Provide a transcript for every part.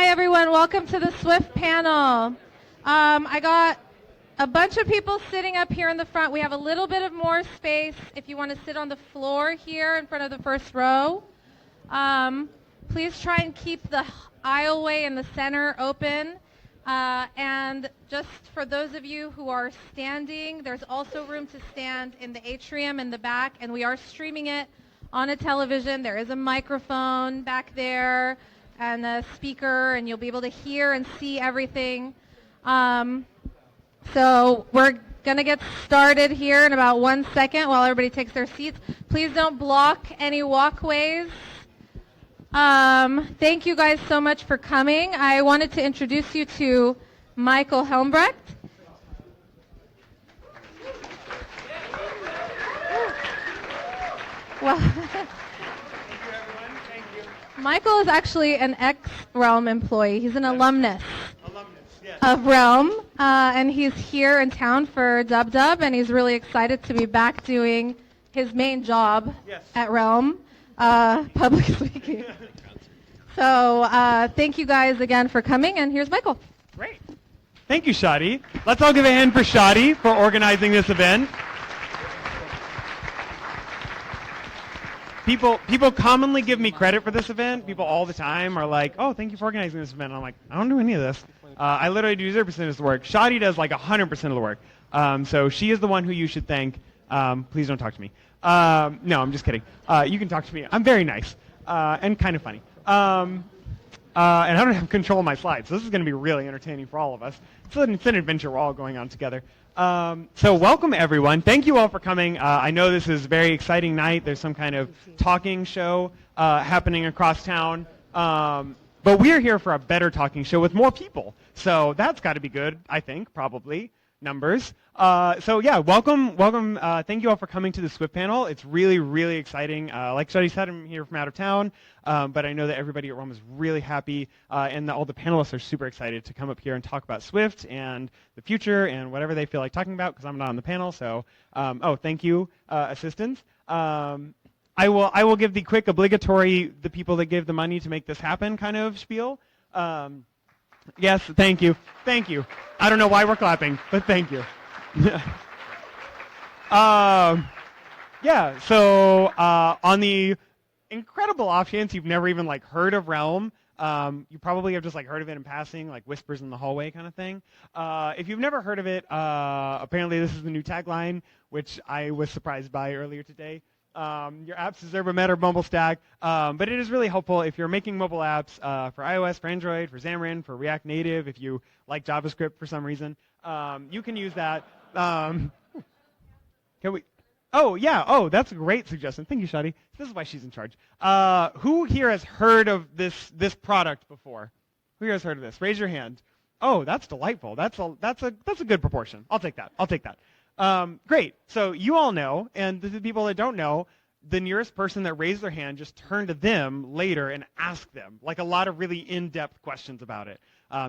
Hi, everyone. Welcome to the Swift panel. I got a bunch of people sitting up here in the front. We have a little bit of more space if you want to sit on the floor here in front of the first row. Please try and keep the aisleway in the center open. And just for those of you who are standing, there's also room to stand in the atrium in the back, and we are streaming it on a television. There is a microphone back there and a speaker, and you'll be able to hear and see everything. So we're going to get started here in about 1 second while everybody takes their seats. Please don't block any walkways. Thank you guys so much for coming. I wanted to introduce you to Michael Helmbrecht. Well, thank you, everyone. Thank you. Michael is actually an ex-Realm employee. He's an alumnus yes. of Realm, and he's here in town for WWDC, and he's really excited to be back doing his main job yes. at Realm, public speaking. So thank you guys again for coming, and here's Michael. Great. Thank you, Shadi. Let's all give a hand for Shadi for organizing this event. People commonly give me credit for this event. People all the time are like, oh, thank you for organizing this event. And I'm like, I don't do any of this. I literally do 0% of the work. Shadi does like 100% of the work. So she is the one who you should thank. Please don't talk to me. No, I'm just kidding. You can talk to me. I'm very nice and kind of funny. And I don't have control of my slides. So this is going to be really entertaining for all of us. It's an adventure we're all going on together. So welcome, everyone. Thank you all for coming. I know this is a very exciting night. There's some kind of talking show happening across town. But we're here for a better talking show with more people. So that's got to be good, I think, probably. Numbers. So yeah, welcome. Thank you all for coming to the Swift panel. It's really, really exciting. Like Shadi said, I'm here from out of town, but I know that everybody at Realm is really happy, and all the panelists are super excited to come up here and talk about Swift and the future and whatever they feel like talking about, because I'm not on the panel. So, thank you, assistants. I will give the quick obligatory, the people that gave the money to make this happen kind of spiel. Yes, thank you. Thank you. I don't know why we're clapping, but thank you. Yeah, so on the incredible off chance you've never even like heard of Realm, you probably have just like heard of it in passing, like whispers in the hallway kind of thing. If you've never heard of it, apparently this is the new tagline, which I was surprised by earlier today. Your apps deserve a better mobile stack, but it is really helpful if you're making mobile apps for iOS, for Android, for Xamarin, for React Native, if you like JavaScript for some reason. You can use that. Can we? Oh, yeah. Oh, that's a great suggestion. Thank you, Shadi. This is why she's in charge. Who here has heard of this product before? Who here has heard of this? Raise your hand. Oh, that's delightful. That's a good proportion. I'll take that. Great. So you all know, and the people that don't know, the nearest person that raised their hand, just turn to them later and ask them, like a lot of really in-depth questions about it.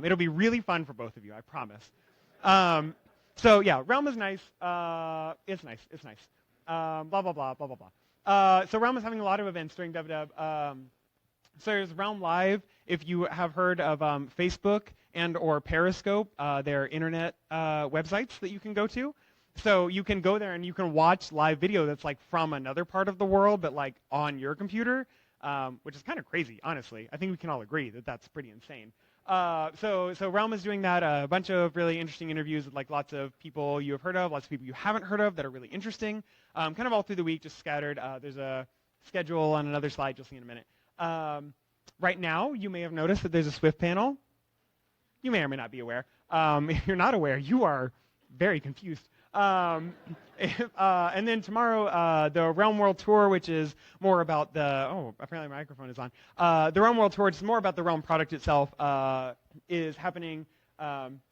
It'll be really fun for both of you, I promise. So yeah, Realm is nice. It's nice. Blah, blah, blah, blah, blah, blah. So Realm is having a lot of events during WWDC. So there's Realm Live. If you have heard of Facebook and or Periscope, they're internet websites that you can go to. So you can go there and you can watch live video that's like from another part of the world, but like on your computer, which is kind of crazy, honestly. I think we can all agree that that's pretty insane. So Realm is doing that, a bunch of really interesting interviews with like lots of people you have heard of, lots of people you haven't heard of that are really interesting, kind of all through the week, just scattered. There's a schedule on another slide you'll see in a minute. Right now, you may have noticed that there's a Swift panel. You may or may not be aware. If you're not aware, you are very confused. And then tomorrow, the Realm World Tour, which is more about apparently my microphone is on. The Realm World Tour, which is more about the Realm product itself, is happening.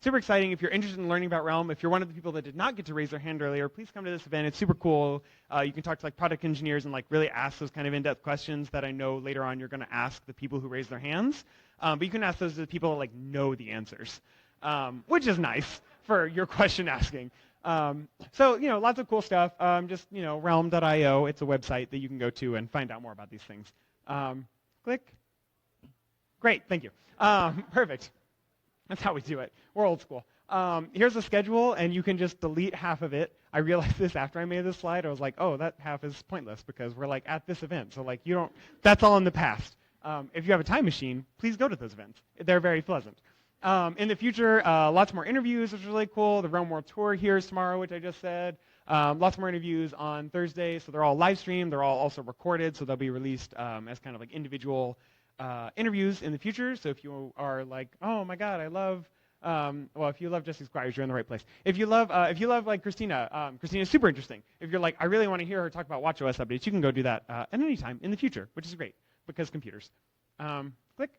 Super exciting. If you're interested in learning about Realm, if you're one of the people that did not get to raise their hand earlier, please come to this event. It's super cool. You can talk to like product engineers and like really ask those kind of in-depth questions that I know later on you're going to ask the people who raise their hands. But you can ask those to the people that like know the answers, which is nice for your question asking. So, lots of cool stuff. Just, realm.io. It's a website that you can go to and find out more about these things. Click. Great, thank you. Perfect. That's how we do it. We're old school. Here's the schedule, and you can just delete half of it. I realized this after I made this slide. I was like, oh, that half is pointless because we're like at this event. So like that's all in the past. If you have a time machine, please go to those events. They're very pleasant. In the future, lots more interviews, which is really cool. The Rome World Tour here is tomorrow, which I just said. Lots more interviews on Thursday. So they're all live streamed. They're all also recorded, so they'll be released as kind of like individual interviews in the future. So if you are like, oh my God, I love, if you love Jesse Squires, you're in the right place. If you love like Christina, Christina's super interesting. If you're like, I really want to hear her talk about watchOS updates, you can go do that at any time in the future, which is great because computers. Click.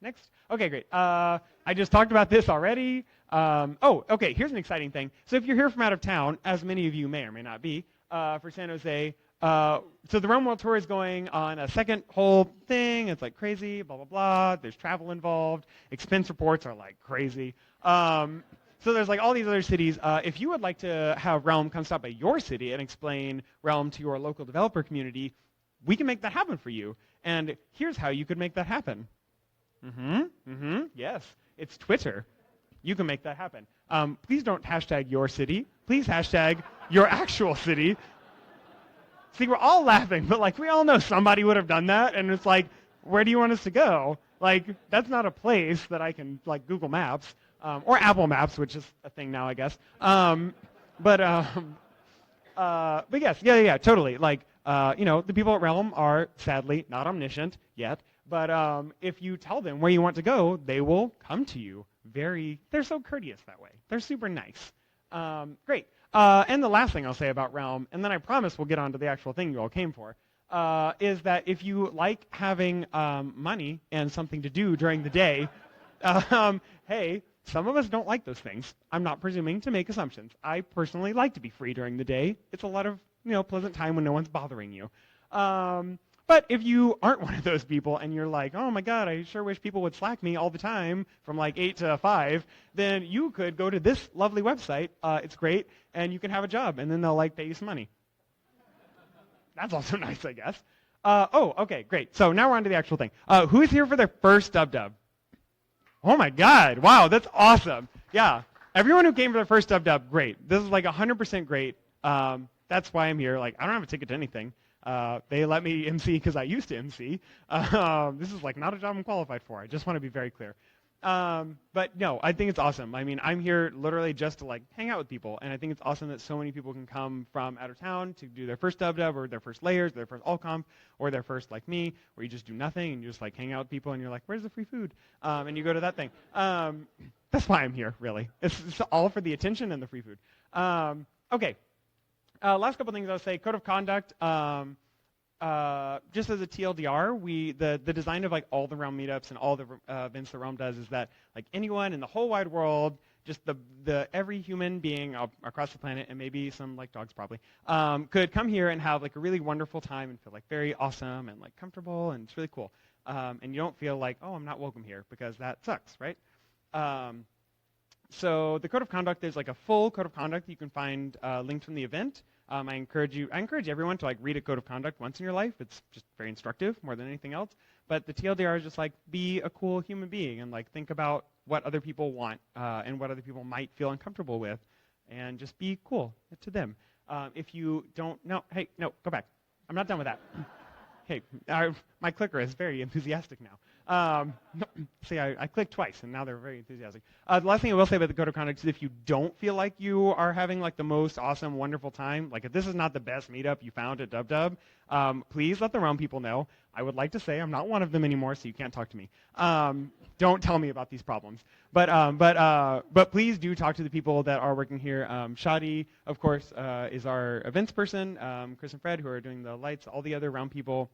Next. Okay, great. I just talked about this already. Okay, here's an exciting thing. So if you're here from out of town, as many of you may or may not be, for San Jose, so the Rome World Tour is going on a second whole thing. It's like crazy, blah, blah, blah. There's travel involved. Expense reports are like crazy. So there's like all these other cities. If you would like to have Realm come stop by your city and explain Realm to your local developer community, we can make that happen for you. And here's how you could make that happen. Yes, it's Twitter. You can make that happen. Please don't hashtag your city. Please hashtag your actual city. See, we're all laughing, but like we all know somebody would have done that, and it's like, where do you want us to go? Like, that's not a place that I can like Google Maps or Apple Maps, which is a thing now, I guess. But yes, yeah, totally. Like, the people at Realm are sadly not omniscient yet, but if you tell them where you want to go, they will come to you. They're so courteous that way. They're super nice. Great. And the last thing I'll say about Realm, and then I promise we'll get on to the actual thing you all came for, is that if you like having money and something to do during the day, hey, some of us don't like those things. I'm not presuming to make assumptions. I personally like to be free during the day. It's a lot of pleasant time when no one's bothering you. But if you aren't one of those people and you're like, oh my God, I sure wish people would Slack me all the time from like 8 to 5, then you could go to this lovely website. It's great, and you can have a job, and then they'll like pay you some money. That's also nice, I guess. Okay, great. So now we're on to the actual thing. Who is here for their first dub? Oh my God, wow, that's awesome. Yeah, everyone who came for their first dub, great. This is like 100% great. That's why I'm here. Like, I don't have a ticket to anything. They let me MC because I used to MC. This is like not a job I'm qualified for. I just want to be very clear. But no, I think it's awesome. I mean, I'm here literally just to like hang out with people, and I think it's awesome that so many people can come from out of town to do their first dub or their first layers, their first all-comp, or their first like me, where you just do nothing and you just like hang out with people and you're like, where's the free food? And you go to that thing. That's why I'm here, really. It's all for the attention and the free food. Okay. Last couple things I'll say. Code of conduct. Just as a TLDR, the design of like all the Realm meetups and all the events that Realm does is that like anyone in the whole wide world, just every human being across the planet, and maybe some like dogs probably, could come here and have like a really wonderful time and feel like very awesome and like comfortable, and it's really cool. And you don't feel like, oh, I'm not welcome here, because that sucks, right? So the code of conduct, there's like a full code of conduct you can find linked from the event. I encourage everyone to like read a code of conduct once in your life. It's just very instructive more than anything else. But the TLDR is just like, be a cool human being and like think about what other people want and what other people might feel uncomfortable with, and just be cool to them. If you don't, go back. I'm not done with that. Hey, my clicker is very enthusiastic now. See, I clicked twice, and now they're very enthusiastic. The last thing I will say about the code of conduct is if you don't feel like you are having like the most awesome, wonderful time, like if this is not the best meetup you found at DubDub, please let the Realm people know. I would like to say I'm not one of them anymore, so you can't talk to me. Don't tell me about these problems. But please do talk to the people that are working here. Shadi, of course, is our events person. Chris and Fred, who are doing the lights, all the other Realm people.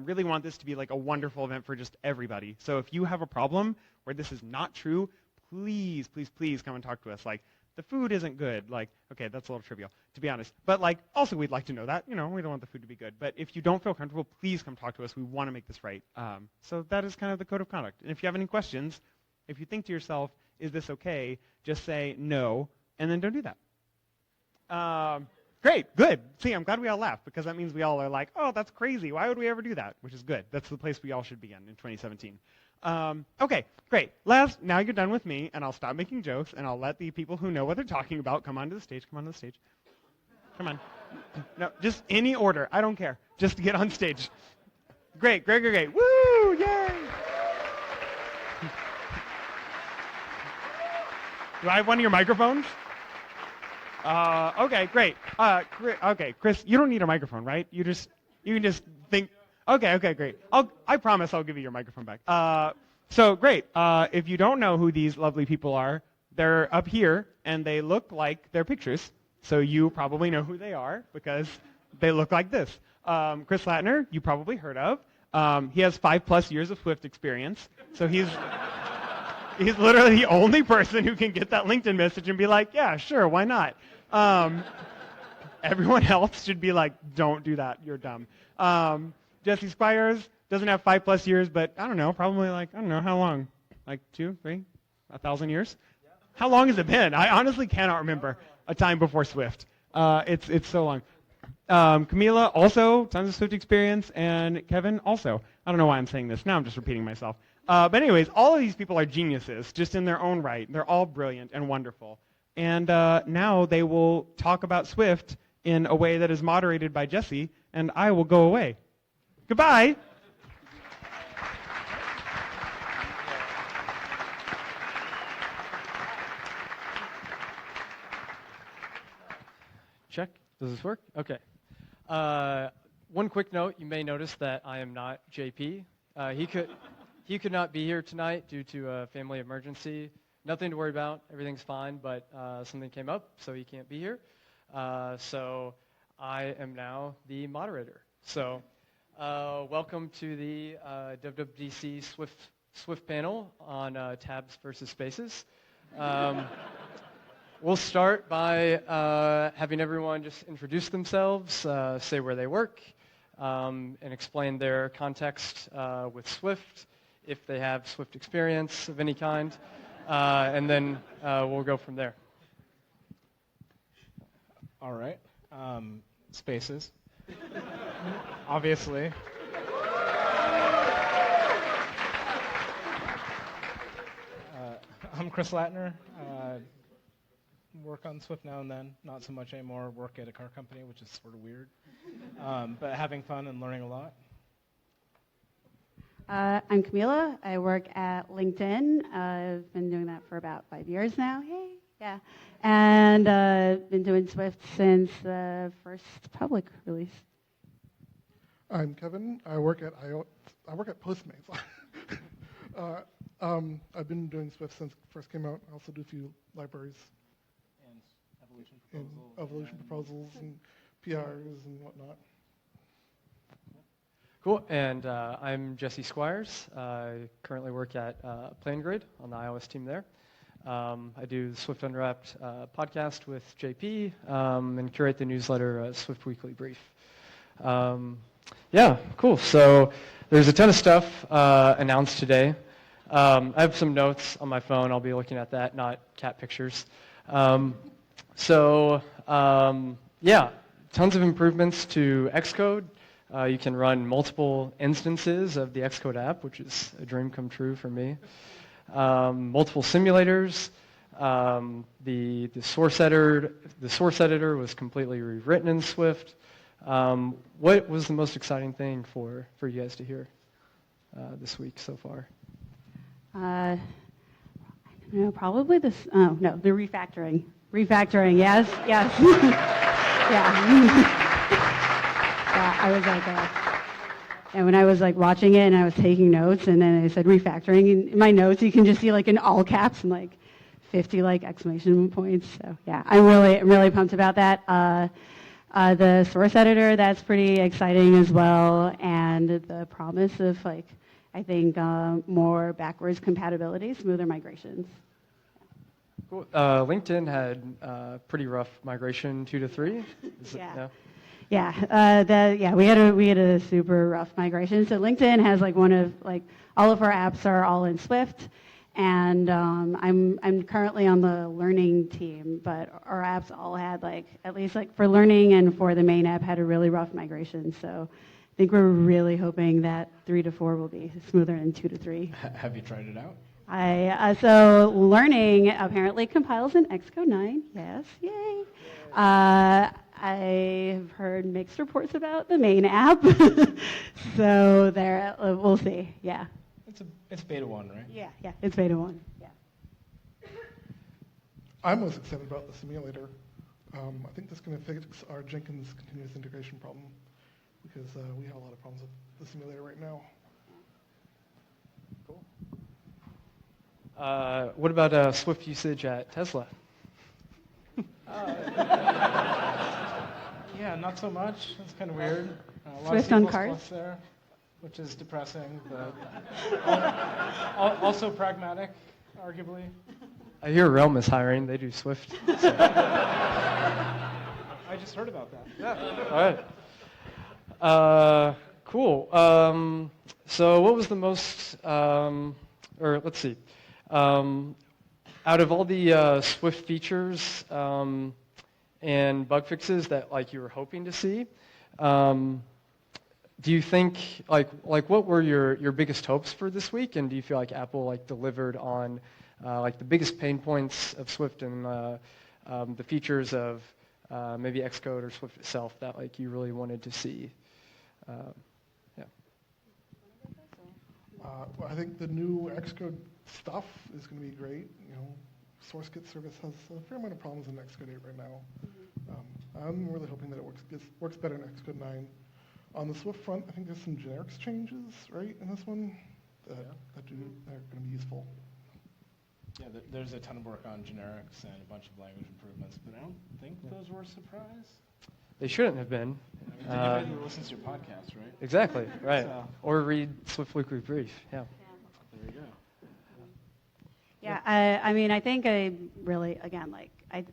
Really want this to be like a wonderful event for just everybody. So if you have a problem where this is not true, please, please, please come and talk to us. Like, the food isn't good. Like, okay, that's a little trivial, to be honest. But like, also we'd like to know that. We don't want the food to be good. But if you don't feel comfortable, please come talk to us. We want to make this right. So that is kind of the code of conduct. And if you have any questions, if you think to yourself, is this okay, just say no, and then don't do that. Great, good. See, I'm glad we all laughed because that means we all are like, oh, that's crazy. Why would we ever do that? Which is good. That's the place we all should be in 2017. Okay, great. Now you're done with me, and I'll stop making jokes, and I'll let the people who know what they're talking about come onto the stage. Come on to the stage. Come on. No, just any order. I don't care. Just get on stage. Great. Woo! Yay! Do I have one of your microphones? Okay, great. Okay, Chris, you don't need a microphone, right? You can just think. Okay, great. I promise I'll give you your microphone back. So great. If you don't know who these lovely people are, they're up here and they look like their pictures. So you probably know who they are because they look like this. Chris Lattner, you probably heard of. He has 5+ years of Swift experience. So he's literally the only person who can get that LinkedIn message and be like, yeah, sure, why not? Everyone else should be like, don't do that, you're dumb. Jesse Squires doesn't have 5+ years, but I don't know, probably like, I don't know, how long? Like 2, 3, 1,000 years? Yeah. How long has it been? I honestly cannot remember a time before Swift. It's so long. Kamilah, also, tons of Swift experience, and Kevin, also. I don't know why I'm saying this. Now I'm just repeating myself. But anyways, all of these people are geniuses, just in their own right. They're all brilliant and wonderful. And now they will talk about Swift in a way that is moderated by Jesse, and I will go away. Goodbye. Check. Does this work? Okay. One quick note, you may notice that I am not JP. He could not be here tonight due to a family emergency. Nothing to worry about. Everything's fine, but something came up, so he can't be here. So I am now the moderator. So welcome to the WWDC Swift panel on tabs versus spaces. We'll start by having everyone just introduce themselves, say where they work, and explain their context with Swift, if they have Swift experience of any kind, and then we'll go from there. All right. Spaces. Obviously. I'm Chris Lattner. Work on Swift now and then. Not so much anymore. Work at a car company, which is sort of weird. But having fun and learning a lot. I'm Kamilah. I work at LinkedIn. I've been doing that for about 5 years now. Hey, yeah. And been doing Swift since the first public release. I'm Kevin. I work at Postmates. I've been doing Swift since it first came out. I also do a few libraries. And evolution proposals and PRs and whatnot. Cool. And I'm Jesse Squires. I currently work at PlanGrid on the iOS team there. I do the Swift Unwrapped podcast with JP and curate the newsletter Swift Weekly Brief. Yeah, cool. So there's a ton of stuff announced today. I have some notes on my phone. I'll be looking at that, not cat pictures. Yeah, tons of improvements to Xcode. You can run multiple instances of the Xcode app, which is a dream come true for me. Multiple simulators. The source editor was completely rewritten in Swift. What was the most exciting thing for you guys to hear this week so far? I don't know, probably the refactoring. Refactoring, yes. Yeah. Yeah, I was like, and when I was like watching it and I was taking notes and then I said refactoring in my notes, you can just see like in all caps and like 50 like exclamation points. So yeah, I'm really pumped about that. The source editor, that's pretty exciting as well, and the promise of like, I think more backwards compatibility, smoother migrations. Cool. LinkedIn had pretty rough migration 2 to 3. Yeah, we had a super rough migration. So LinkedIn has like all of our apps are all in Swift, And I'm currently on the learning team, but our apps all had at least for learning and for the main app had a really rough migration. So I think we're really hoping that 3 to 4 will be smoother than 2 to 3. Have you tried it out? So learning apparently compiles in Xcode 9. Yes, yay. I've heard mixed reports about the main app. So there, we'll see. Yeah. It's beta 1, right? Yeah, it's beta 1. Yeah. I'm most excited about the simulator. I think that's going to fix our Jenkins continuous integration problem because we have a lot of problems with the simulator right now. Cool. What about Swift usage at Tesla? Yeah, not so much. That's kind of weird. A lot Swift of on C++ cars? there, which is depressing, but also pragmatic, arguably. I hear Realm is hiring. They do Swift. So. I just heard about that. Yeah. All right. Cool. So what was the most, or let's see, out of all the Swift features and bug fixes that you were hoping to see, do you think what were your biggest hopes for this week, and do you feel like Apple delivered on the biggest pain points of Swift and the features of maybe Xcode or Swift itself that you really wanted to see? Yeah. Well, I think the new Xcode stuff is going to be great. SourceGit service has a fair amount of problems in Xcode 8 right now. I'm really hoping that it works better in Xcode 9. On the Swift front, I think there's some generics changes, right, in this one that are going to be useful. Yeah, there's a ton of work on generics and a bunch of language improvements, but I don't think those were a surprise. They shouldn't have been. Anybody who listens to your podcast, right? Exactly, right. So. Or read Swift Weekly Brief, yeah. There you go. Yeah, I think I really, again, I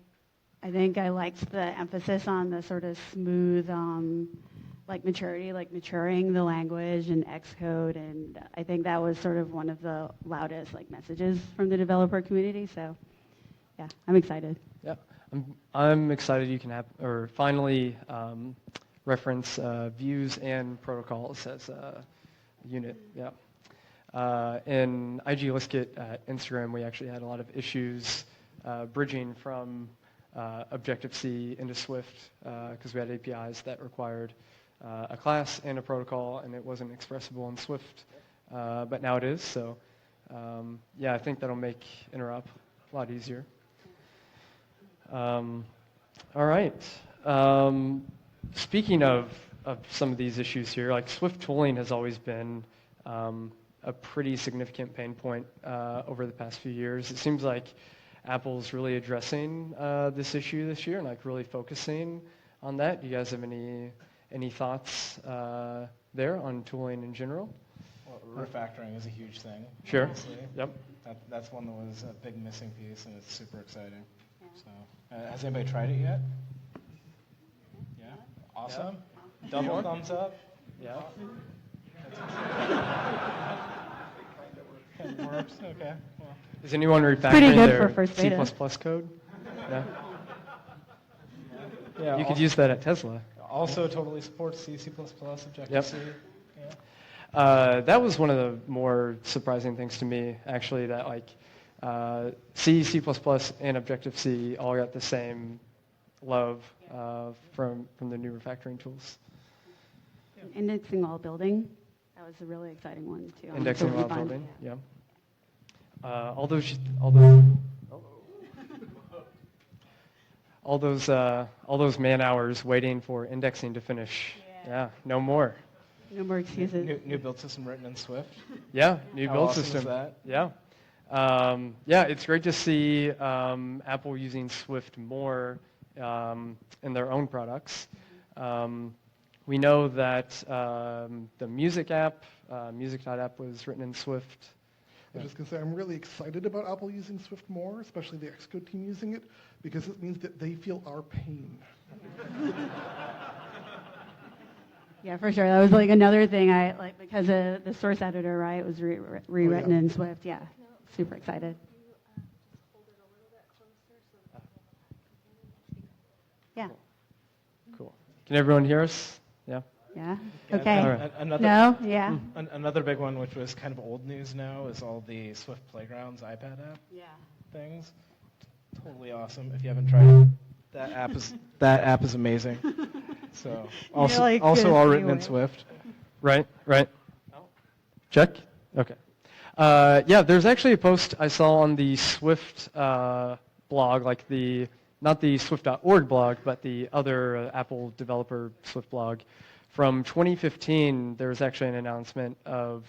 think I liked the emphasis on the sort of smooth, maturity, maturing the language and Xcode, and I think that was sort of one of the loudest, messages from the developer community, so, yeah, I'm excited. Yeah, I'm excited you can finally reference views and protocols as a unit, yeah. In IG Liskit at Instagram, we actually had a lot of issues bridging from Objective-C into Swift because we had APIs that required a class and a protocol, and it wasn't expressible in Swift, but now it is. So, yeah, I think that'll make interop a lot easier. All right. Speaking of some of these issues here, Swift tooling has always been a pretty significant pain point over the past few years. It seems like Apple's really addressing this issue this year and really focusing on that. Do you guys have any thoughts there on tooling in general? Well, refactoring is a huge thing. Sure. Obviously. Yep. That's one that was a big missing piece, and it's super exciting. Yeah. So, has anybody tried it yet? Yeah. Awesome. Yeah. Double thumbs up. Yeah. It works. Okay. Well. Is anyone pretty refactoring good their for first C++ beta. code? Yeah. Yeah. You could use that at Tesla. Also totally supports C, C++, Objective-C. Yep. Yeah. That was one of the more surprising things to me, actually, that C, C++, and Objective-C all got the same love from the new refactoring tools. Indexing while building, that was a really exciting one, too. Indexing So while fun. building, yeah. All those man hours waiting for indexing to finish. Yeah, no more. No more excuses. New build system written in Swift. Yeah, new How build awesome system. is that? Yeah. Yeah, it's great to see Apple using Swift more in their own products. We know that the music app, music.app, was written in Swift. I was just going to say, I'm really excited about Apple using Swift more, especially the Xcode team using it, because it means that they feel our pain. Yeah, for sure. That was another thing because the source editor, right, was rewritten in Swift. Yeah. super excited. Yeah. Cool. Can everyone hear us? Yeah. Yeah. Yeah, Okay. All right. Another, No. Yeah. another big one, which was kind of old news now, is all the Swift Playgrounds iPad app Yeah. things. Totally awesome. If you haven't tried it, that app is amazing. So also like also this all written in anyway. Swift. Right. Check. Okay. Yeah, there's actually a post I saw on the Swift blog, like not the Swift.org blog, but the other Apple developer Swift blog. From 2015, there was actually an announcement of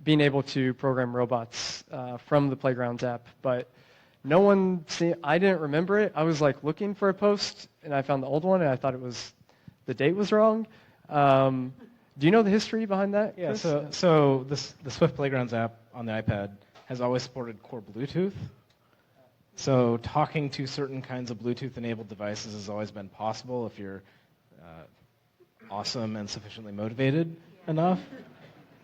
being able to program robots from the Playgrounds app, but no one I didn't remember it. I was like looking for a post, and I found the old one, and I thought the date was wrong. Do you know the history behind that, Yeah. Chris? So the Swift Playgrounds app on the iPad has always supported core Bluetooth. So talking to certain kinds of Bluetooth-enabled devices has always been possible if you're awesome and sufficiently motivated enough.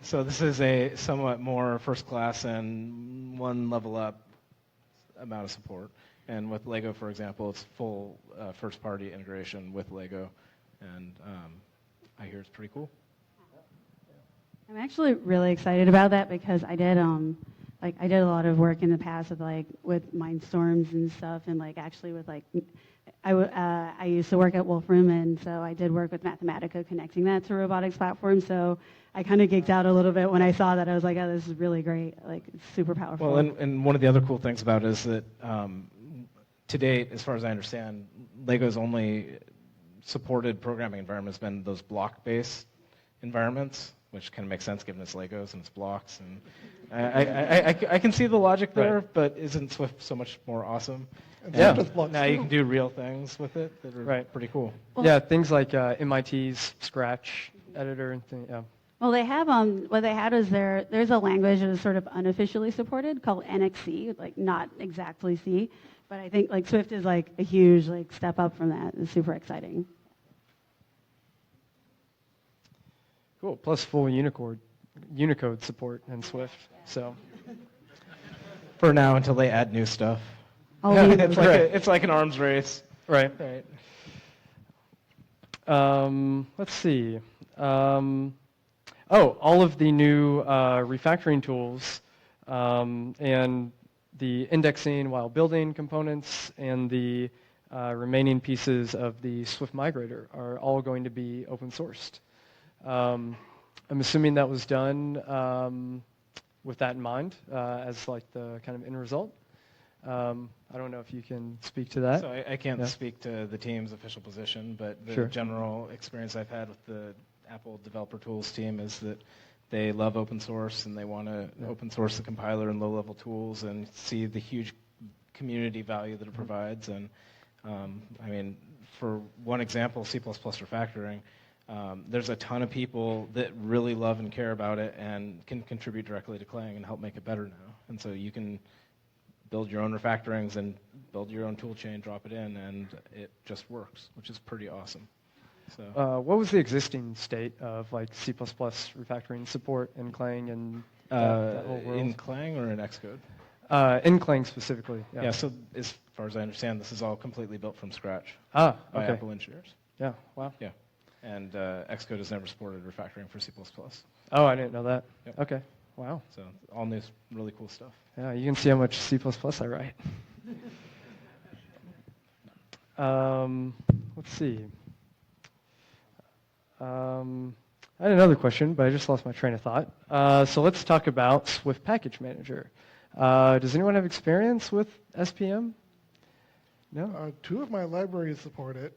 So this is a somewhat more first-class and one level up amount of support. And with Lego, for example, it's full first-party integration with Lego, and I hear it's pretty cool. I'm actually really excited about that because I did I did a lot of work in the past with Mindstorms and stuff, and actually with I used to work at Wolfram, and so I did work with Mathematica connecting that to robotics platforms. So I kind of geeked out a little bit when I saw that. I was like, oh, this is really great. It's super powerful. Well, and one of the other cool things about it is that to date, as far as I understand, Lego's only supported programming environment has been those block-based environments, which kind of makes sense given it's Legos and it's blocks. And I can see the logic there, Right. but isn't Swift so much more awesome? And Yeah. Swift does blocks Now you too. can do real things with it that are Right. pretty cool. Yeah, things like MIT's Scratch editor and things. Yeah. Well, they have what they had is there's a language that is sort of unofficially supported called NXC, not exactly C, but I think Swift is a huge step up from that. It's super exciting. Cool. Plus full Unicode support in Swift. So. For now, until they add new stuff. I'll Yeah, leave it's them. like It's like an arms race. Right. Right. Let's see. All of the new refactoring tools and the indexing while building components and the remaining pieces of the Swift migrator are all going to be open sourced. I'm assuming that was done with that in mind as the kind of end result. I don't know if you can speak to that. So I can't Yeah. speak to the team's official position, but the Sure. general experience I've had with the Apple Developer Tools team is that they love open source and they want to open source the compiler and low-level tools and see the huge community value that it provides. And for one example, C++ refactoring, there's a ton of people that really love and care about it and can contribute directly to Clang and help make it better now. And so you can build your own refactorings and build your own tool chain, drop it in, and it just works, which is pretty awesome. So What was the existing state of C++ refactoring support in Clang and that whole world? in Clang or in Xcode? In Clang specifically. Yeah. So as far as I understand, this is all completely built from scratch Ah, by okay. Apple engineers. Yeah, wow. Yeah. And Xcode has never supported refactoring for C++. Oh, I didn't know that. Yep. Okay, wow. So all new, really cool stuff. Yeah, you can see how much C++ I write. Let's see. I had another question, but I just lost my train of thought. So let's talk about Swift Package Manager. Does anyone have experience with SPM? No? 2 of my libraries support it.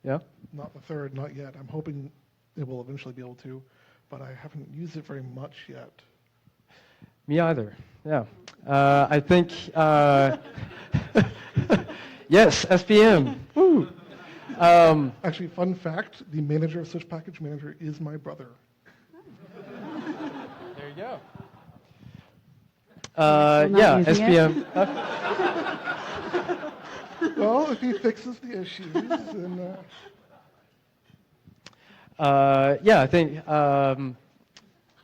Yeah? Not the third, not yet. I'm hoping it will eventually be able to, but I haven't used it very much yet. Me either. Yeah. I think, yes, SPM. Woo. Actually, fun fact, the manager of Swift Package Manager is my brother. There you go. Still not Yeah, using it? SPM. Well, if he fixes the issues, then... Yeah, I think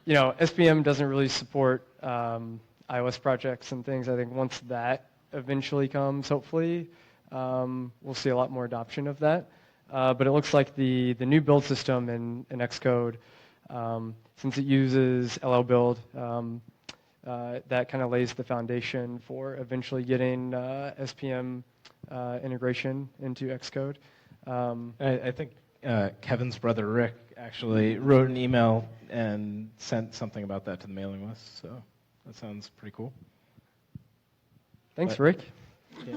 SPM doesn't really support iOS projects and things. I think once that eventually comes, hopefully, we'll see a lot more adoption of that. But it looks like the new build system in Xcode, since it uses LL Build, that kind of lays the foundation for eventually getting SPM integration into Xcode. I think Kevin's brother Rick actually wrote an email and sent something about that to the mailing list, so that sounds pretty cool. Thanks, Rick. Yeah.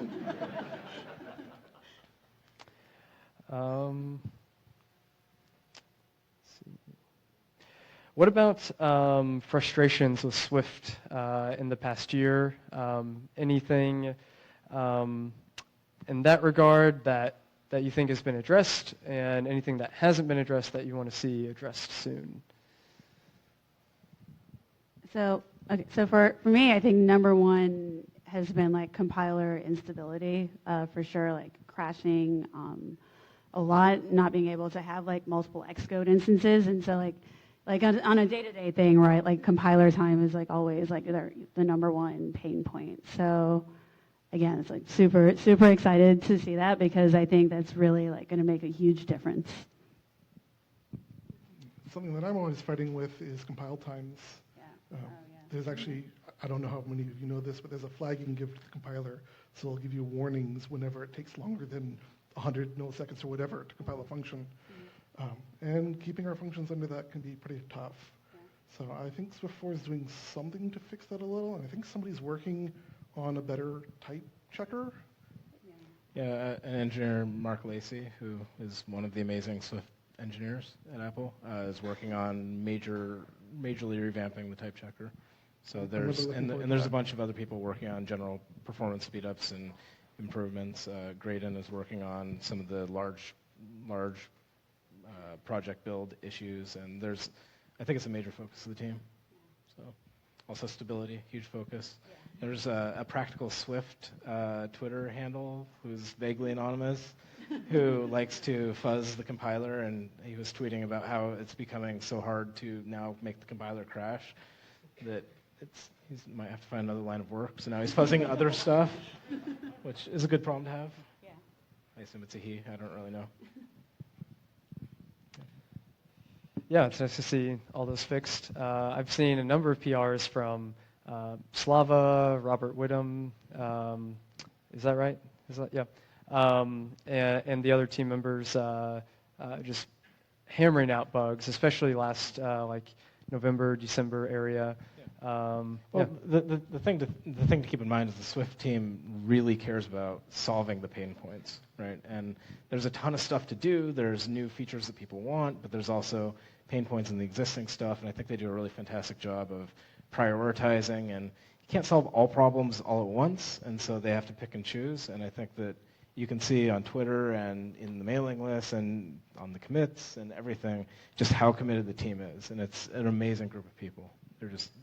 What about frustrations with Swift in the past year? Anything in that regard that you think has been addressed, and anything that hasn't been addressed that you want to see addressed soon? So for me, I think number one has been like compiler instability, for sure, like crashing a lot, not being able to have like multiple Xcode instances, and so like on a day-to-day thing, right? Like compiler time is like always like the number one pain point. So again, it's like super excited to see that, because I think that's really like going to make a huge difference. Something that I'm always fighting with is compile times. Yeah. There's actually, I don't know how many of you know this, but there's a flag you can give to the compiler, so it'll give you warnings whenever it takes longer than 100 milliseconds or whatever to compile a function. And keeping our functions under that can be pretty tough. So I think Swift 4 is doing something to fix that a little, and I think somebody's working on a better type checker. Yeah, an engineer, Mark Lacey, who is one of the amazing Swift engineers at Apple, is working on majorly revamping the type checker. So there's a bunch of other people working on general performance speedups and improvements. Graydon is working on some of the large project build issues, and I think it's a major focus of the team. So also stability, huge focus. Yeah. There's a Practical Swift Twitter handle who's vaguely anonymous, who likes to fuzz the compiler, and he was tweeting about how it's becoming so hard to now make the compiler crash that he might have to find another line of work. So now he's fuzzing other stuff, which is a good problem to have. Yeah. I assume it's a he. I don't really know. Yeah, it's nice to see all those fixed. I've seen a number of PRs from Slava, Robert Whittam. Is that right? Yeah. And the other team members just hammering out bugs, especially last November, December area. The thing to keep in mind is the Swift team really cares about solving the pain points, right? And there's a ton of stuff to do. There's new features that people want, but there's also pain points in the existing stuff, and I think they do a really fantastic job of prioritizing, and you can't solve all problems all at once, and so they have to pick and choose, and I think that you can see on Twitter and in the mailing list and on the commits and everything just how committed the team is, and it's an amazing group of people.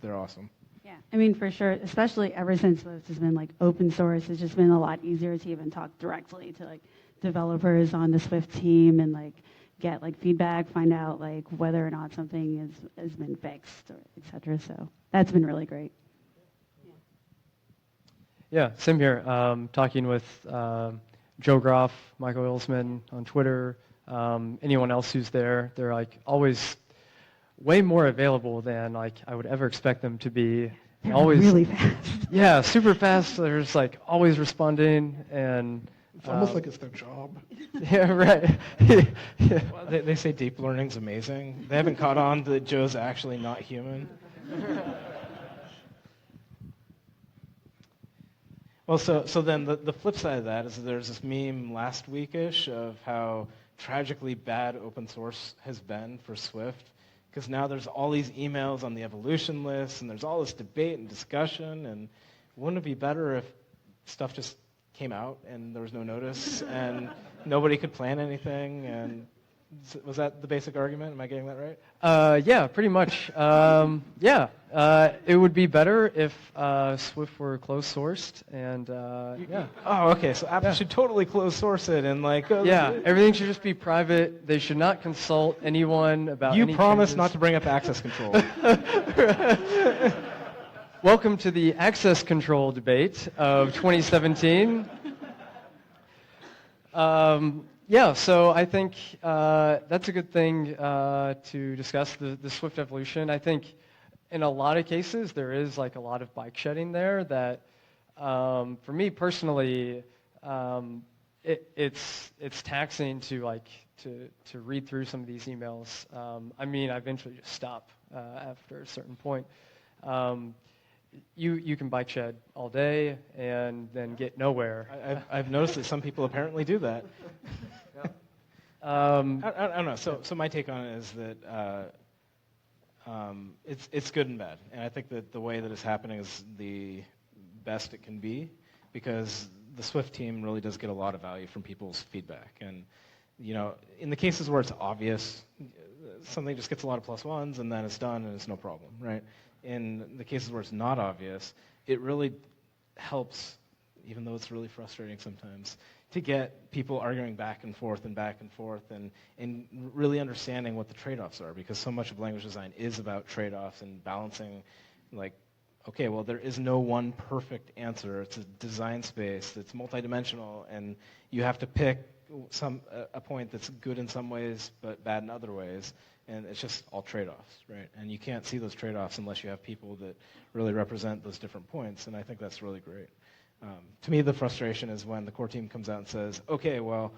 They're awesome. Yeah, I mean, for sure, especially ever since Swift has been like open source, it's just been a lot easier to even talk directly to like developers on the Swift team and like get like feedback, find out like whether or not something has been fixed, or et cetera. So that's been really great. Yeah, same here. Talking with Joe Groff, Michael Ilsman on Twitter, anyone else who's there, they're like always way more available than like I would ever expect them to be. They're always really fast. Yeah, super fast. They're just like always responding, and It's almost like it's their job. yeah, right. Yeah. Well, they say deep learning's amazing. They haven't caught on that Joe's actually not human. Well, so then the flip side of that is there's this meme last week-ish of how tragically bad open source has been for Swift, because now there's all these emails on the evolution list, and there's all this debate and discussion, and wouldn't it be better if stuff just came out and there was no notice and nobody could plan anything, and Was that the basic argument? Am I getting that right? Yeah, pretty much. It would be better if Swift were closed sourced, and yeah. Oh, okay. So Apple should totally close source it and like. Yeah, everything should just be private. They should not consult anyone about. You any promised changes. not to bring up access control. Welcome to the access control debate of 2017. Yeah, so I think that's a good thing to discuss, the Swift evolution. I think in a lot of cases there is like a lot of bike shedding there that, for me personally, it's taxing to read through some of these emails. I mean, I eventually just stop after a certain point. You can bike shed all day and then get nowhere. I've noticed that some people apparently do that. I don't know. So my take on it is that it's good and bad, and I think that the way that it's happening is the best it can be, because the Swift team really does get a lot of value from people's feedback. And in the cases where it's obvious, something just gets a lot of plus ones, and then it's done, and it's no problem, right? In the cases where it's not obvious, it really helps, even though it's really frustrating sometimes, to get people arguing back and forth and really understanding what the trade-offs are, because so much of language design is about trade-offs and balancing, like, okay, well, there is no one perfect answer. It's a design space that's multidimensional, and you have to pick a point that's good in some ways but bad in other ways. And it's just all trade-offs, right? And you can't see those trade-offs unless you have people that really represent those different points, and I think that's really great. To me, the frustration is when the core team comes out and says, okay, well,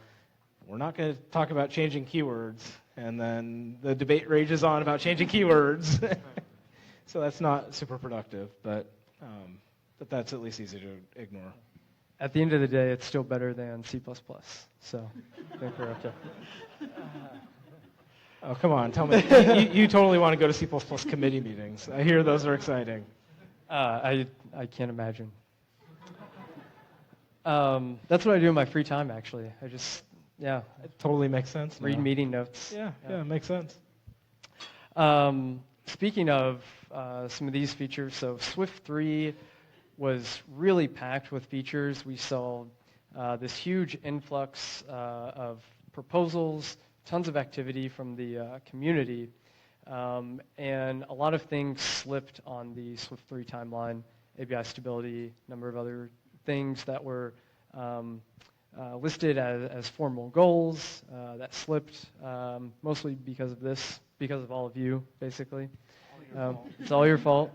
we're not going to talk about changing keywords, and then the debate rages on about changing keywords. So that's not super productive, but that's at least easy to ignore. At the end of the day, it's still better than C++, so I think we're okay. Oh, come on, tell me. You totally want to go to C++ committee meetings. I hear those are exciting. I can't imagine. That's what I do in my free time, actually. I just, It totally makes sense. read meeting notes. Yeah, it makes sense. Speaking of some of these features, so Swift 3 was really packed with features. We saw this huge influx of proposals, tons of activity from the community, and a lot of things slipped on the Swift 3 timeline, ABI stability, a number of other things that were listed as formal goals that slipped, mostly because of all of you, basically. It's all your fault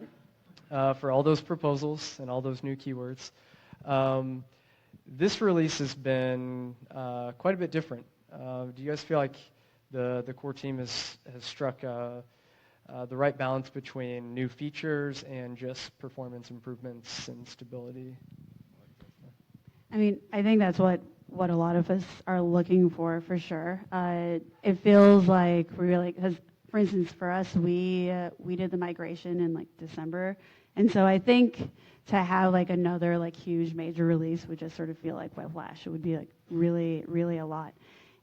for all those proposals and all those new keywords. This release has been quite a bit different. Do you guys feel like the core team has struck the right balance between new features and just performance improvements and stability? I mean, I think that's what a lot of us are looking for sure. It feels like we really, because for instance, for us, we did the migration in like December, and so I think to have like another like huge major release would just sort of feel like whiplash. It would be like really, really a lot,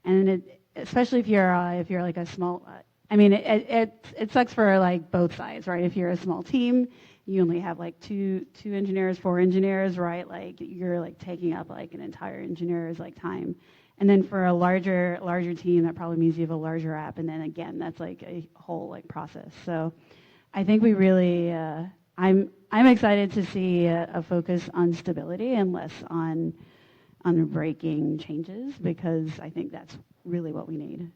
and especially if you're like a small. I mean, it sucks for like both sides, right? If you're a small team, you only have like two engineers, 4 engineers, right? Like you're like taking up like an entire engineer's like time. And then for a larger team, that probably means you have a larger app. And then again, that's like a whole like process. So I think we really, I'm excited to see a focus on stability and less on breaking changes, because I think that's really what we need.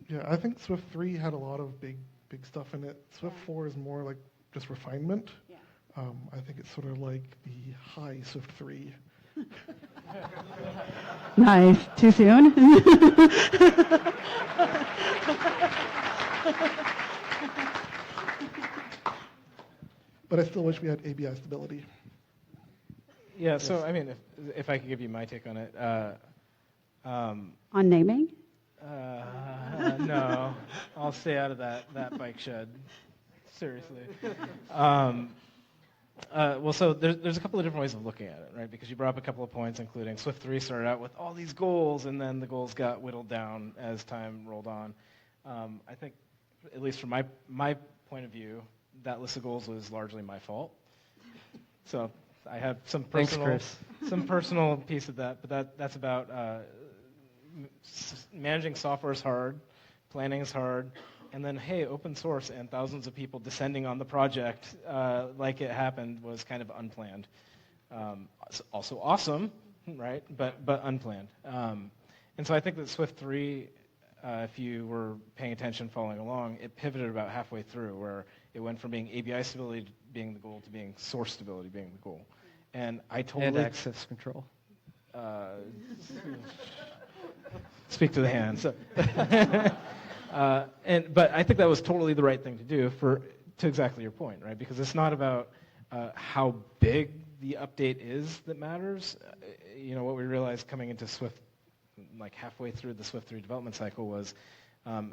Yeah, I think Swift 3 had a lot of big stuff in it. Swift 4 is more like just refinement. Yeah. I think it's sort of like the high Swift 3. Nice. Too soon? But I still wish we had ABI stability. Yeah, so I mean, if I could give you my take on it. On naming? No, I'll stay out of that bike shed. Seriously. Well, so there's a couple of different ways of looking at it, right? Because you brought up a couple of points, including Swift 3 started out with all these goals, and then the goals got whittled down as time rolled on. I think, at least from my point of view, that list of goals was largely my fault. So I have some personal piece of that, but that's about managing software is hard, planning is hard, and then, hey, open source and thousands of people descending on the project like it happened was kind of unplanned. Also awesome, right, but unplanned. And so I think that Swift 3, if you were paying attention following along, it pivoted about halfway through where it went from being ABI stability being the goal to being source stability being the goal. And I totally... And access control. Speak to the hands. But I think that was totally the right thing to do to exactly your point, right? Because it's not about how big the update is that matters. What we realized coming into Swift, like halfway through the Swift 3 development cycle was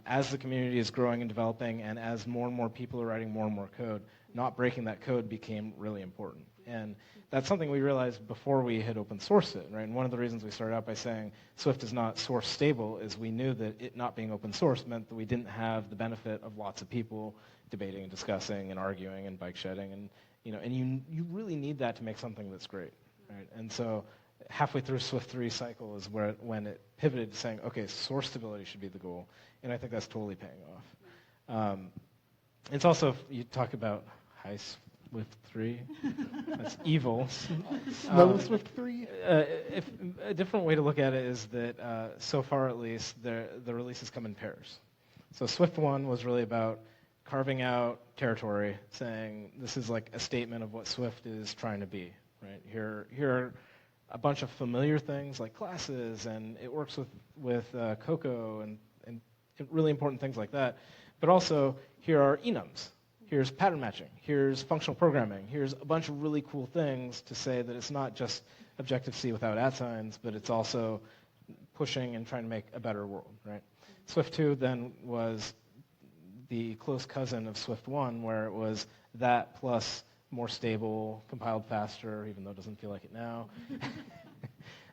as the community is growing and developing and as more and more people are writing more and more code, not breaking that code became really important. And that's something we realized before we had open sourced it, right? And one of the reasons we started out by saying Swift is not source stable is we knew that it not being open source meant that we didn't have the benefit of lots of people debating and discussing and arguing and bike shedding. And you really need that to make something that's great, right? And so halfway through Swift 3 cycle is when it pivoted to saying, okay, source stability should be the goal. And I think that's totally paying off. It's also, you talk about high Swift 3. That's evil. Slow Swift 3? If a different way to look at it is that so far at least, the releases come in pairs. So Swift 1 was really about carving out territory, saying this is like a statement of what Swift is trying to be. Right? Here are a bunch of familiar things like classes, and it works with Cocoa and really important things like that. But also, here are enums. Here's pattern matching. Here's functional programming. Here's a bunch of really cool things to say that it's not just Objective-C without @signs, but it's also pushing and trying to make a better world, right? Swift 2 then was the close cousin of Swift 1, where it was that plus more stable, compiled faster, even though it doesn't feel like it now.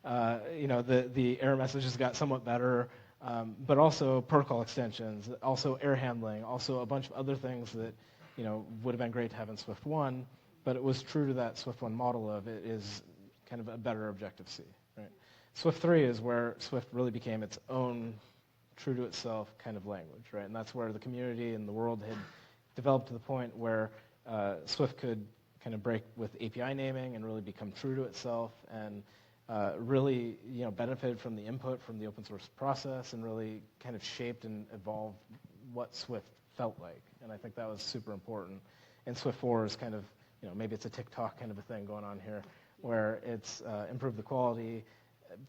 The error messages got somewhat better, but also protocol extensions, also error handling, also a bunch of other things that would have been great to have in Swift 1, but it was true to that Swift 1 model of it is kind of a better Objective-C. Right? Swift 3 is where Swift really became its own true to itself kind of language, right? And that's where the community and the world had developed to the point where Swift could kind of break with API naming and really become true to itself and really benefited from the input from the open source process and really kind of shaped and evolved what Swift felt like. And I think that was super important. And Swift 4 is kind of, maybe it's a TikTok kind of a thing going on here, where it's improved the quality,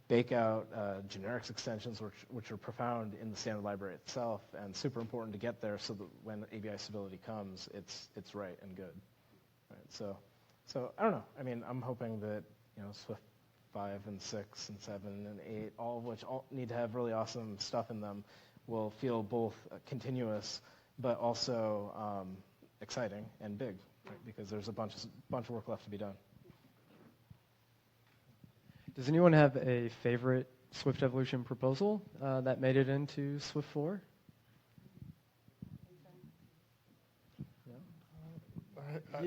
bake out generics extensions, which are profound in the standard library itself, and super important to get there so that when ABI stability comes, it's right and good. Right? So I don't know. I mean, I'm hoping that Swift 5 and 6 and 7 and 8, all of which need to have really awesome stuff in them, will feel both continuous but also exciting and big, right? Because there's a bunch of work left to be done. Does anyone have a favorite Swift evolution proposal that made it into Swift 4?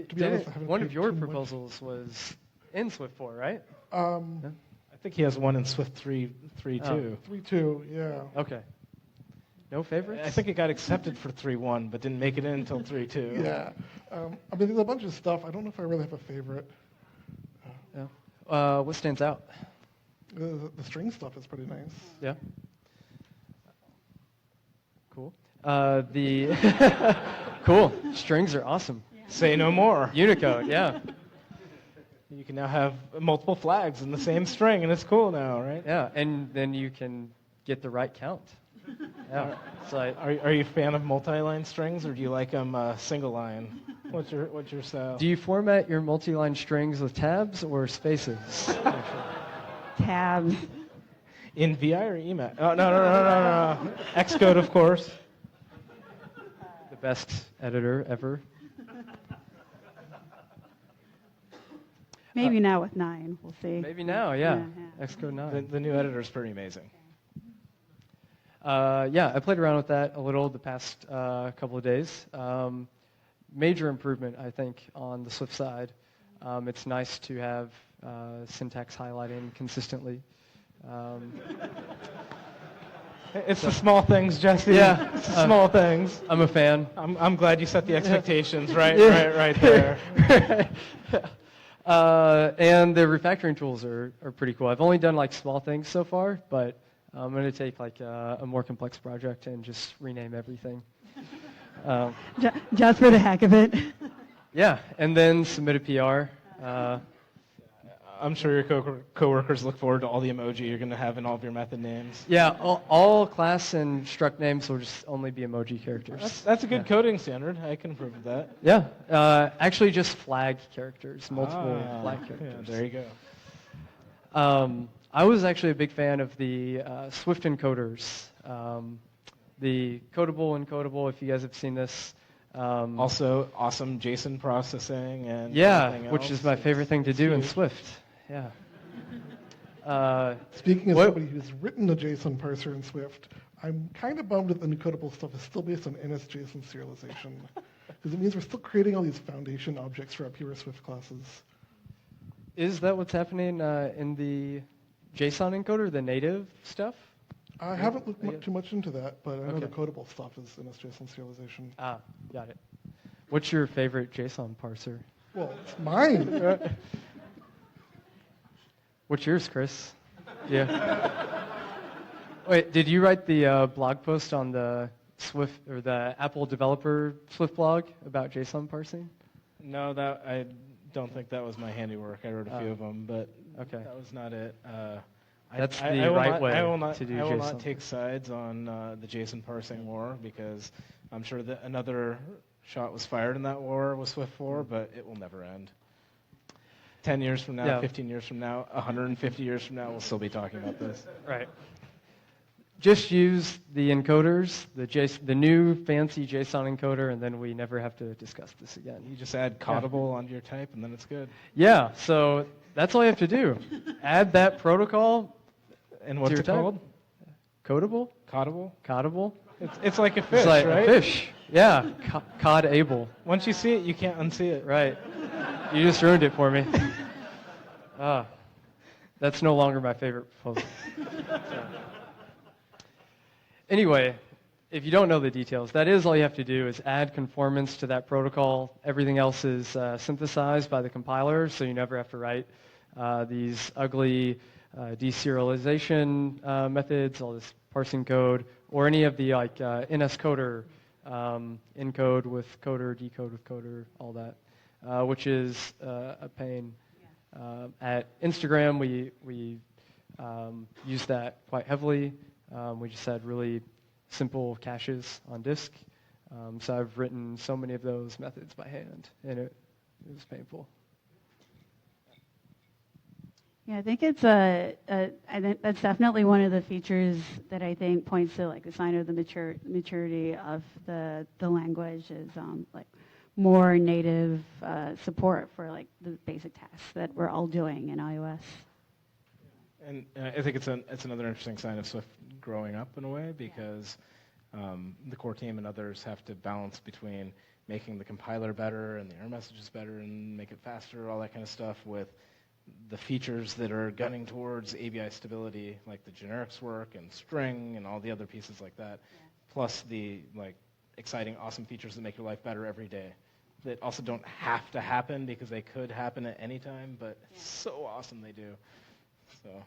To be honest, I haven't one paid of your too much. proposals was in Swift 4, right? I think he has one in Swift 3 too. 3.2, yeah. Okay. No favorites? I think it got accepted for 3.1, but didn't make it in until 3.2. Yeah. There's a bunch of stuff. I don't know if I really have a favorite. Yeah. What stands out? The string stuff is pretty nice. Yeah. Cool. The cool. Strings are awesome. Say no more. Unicode, yeah. You can now have multiple flags in the same string, and it's cool now, right? Yeah, and then you can get the right count. Yeah. So Are you a fan of multi-line strings, or do you like them single line? What's your style? do you format your multi-line strings with tabs or spaces? Tabs. In VI or EMAT? Oh, no. Xcode, of course. The best editor ever. Maybe now with 9, we'll see. Maybe now, yeah. Yeah. Xcode 9. The new editor is pretty amazing. Yeah, I played around with that a little the past couple of days. Major improvement, I think, on the Swift side. It's nice to have syntax highlighting consistently. It's the small things, Jesse. Yeah. It's the small things. I'm a fan. I'm glad you set the expectations right there. And the refactoring tools are pretty cool. I've only done like small things so far, but I'm going to take like a more complex project and just rename everything. Just for the heck of it. Yeah, and then submit a PR. I'm sure your coworkers look forward to all the emoji you're going to have in all of your method names. Yeah, all class and struct names will just only be emoji characters. That's a good coding standard. I can approve of that. Yeah, actually just flag characters, multiple flag characters. Yeah, there you go. I was actually a big fan of the Swift encoders. The codable, if you guys have seen this. Also, awesome JSON processing and yeah, everything which else. is my favorite thing to do in Swift. Yeah. Speaking as what- somebody who's written a JSON parser in Swift, I'm kind of bummed that the encodable stuff is still based on NSJSON serialization, because it means we're still creating all these foundation objects for our pure Swift classes. Is that what's happening in the JSON encoder, the native stuff? I haven't looked too much into that, but I know the Okay. codable stuff is NSJSON serialization. Ah, got it. What's your favorite JSON parser? Well, it's mine. What's yours, Chris? Yeah. Wait, did you write the blog post on the Swift or the Apple developer Swift blog about JSON parsing? No, I don't think that was my handiwork. I wrote a few of them, but Okay. that was not it. That's I the will right not, way I will not, to do I will JSON. not take sides on the JSON parsing war, because I'm sure that another shot was fired in that war with Swift 4, but it will never end. 10 years from now, Yeah. 15 years from now, 150 years from now, we'll still be talking about this. Right. Just use the encoders, the new fancy JSON encoder, and then we never have to discuss this again. You just add Codable onto your type, and then it's good. Yeah, so that's all you have to do. Add that protocol. And what's your it type? called? Codable? Codable? Codable? It's like a fish, It's like right? a fish. Yeah, cod-able. Once you see it, you can't unsee it. Right. You just ruined it for me. That's no longer my favorite proposal. So. Anyway, if you don't know the details, that is all you have to do is add conformance to that protocol. Everything else is synthesized by the compiler, so you never have to write these ugly deserialization methods, all this parsing code, or any of the like NSCoder encode with coder, decode with coder, all that, which is a pain. At Instagram, we use that quite heavily. We just had really simple caches on disk. So I've written so many of those methods by hand, and it was painful. Yeah, I think it's I think that's definitely one of the features that I think points to like a sign of the maturity of the language is like more native support for like the basic tasks that we're all doing in iOS. And I think it's another interesting sign of Swift growing up in a way, because the core team and others have to balance between making the compiler better and the error messages better and make it faster, all that kind of stuff, with the features that are gunning towards ABI stability, like the generics work and string and all the other pieces like that, plus the like exciting, awesome features that make your life better every day, that also don't have to happen because they could happen at any time, but it's so awesome they do. So,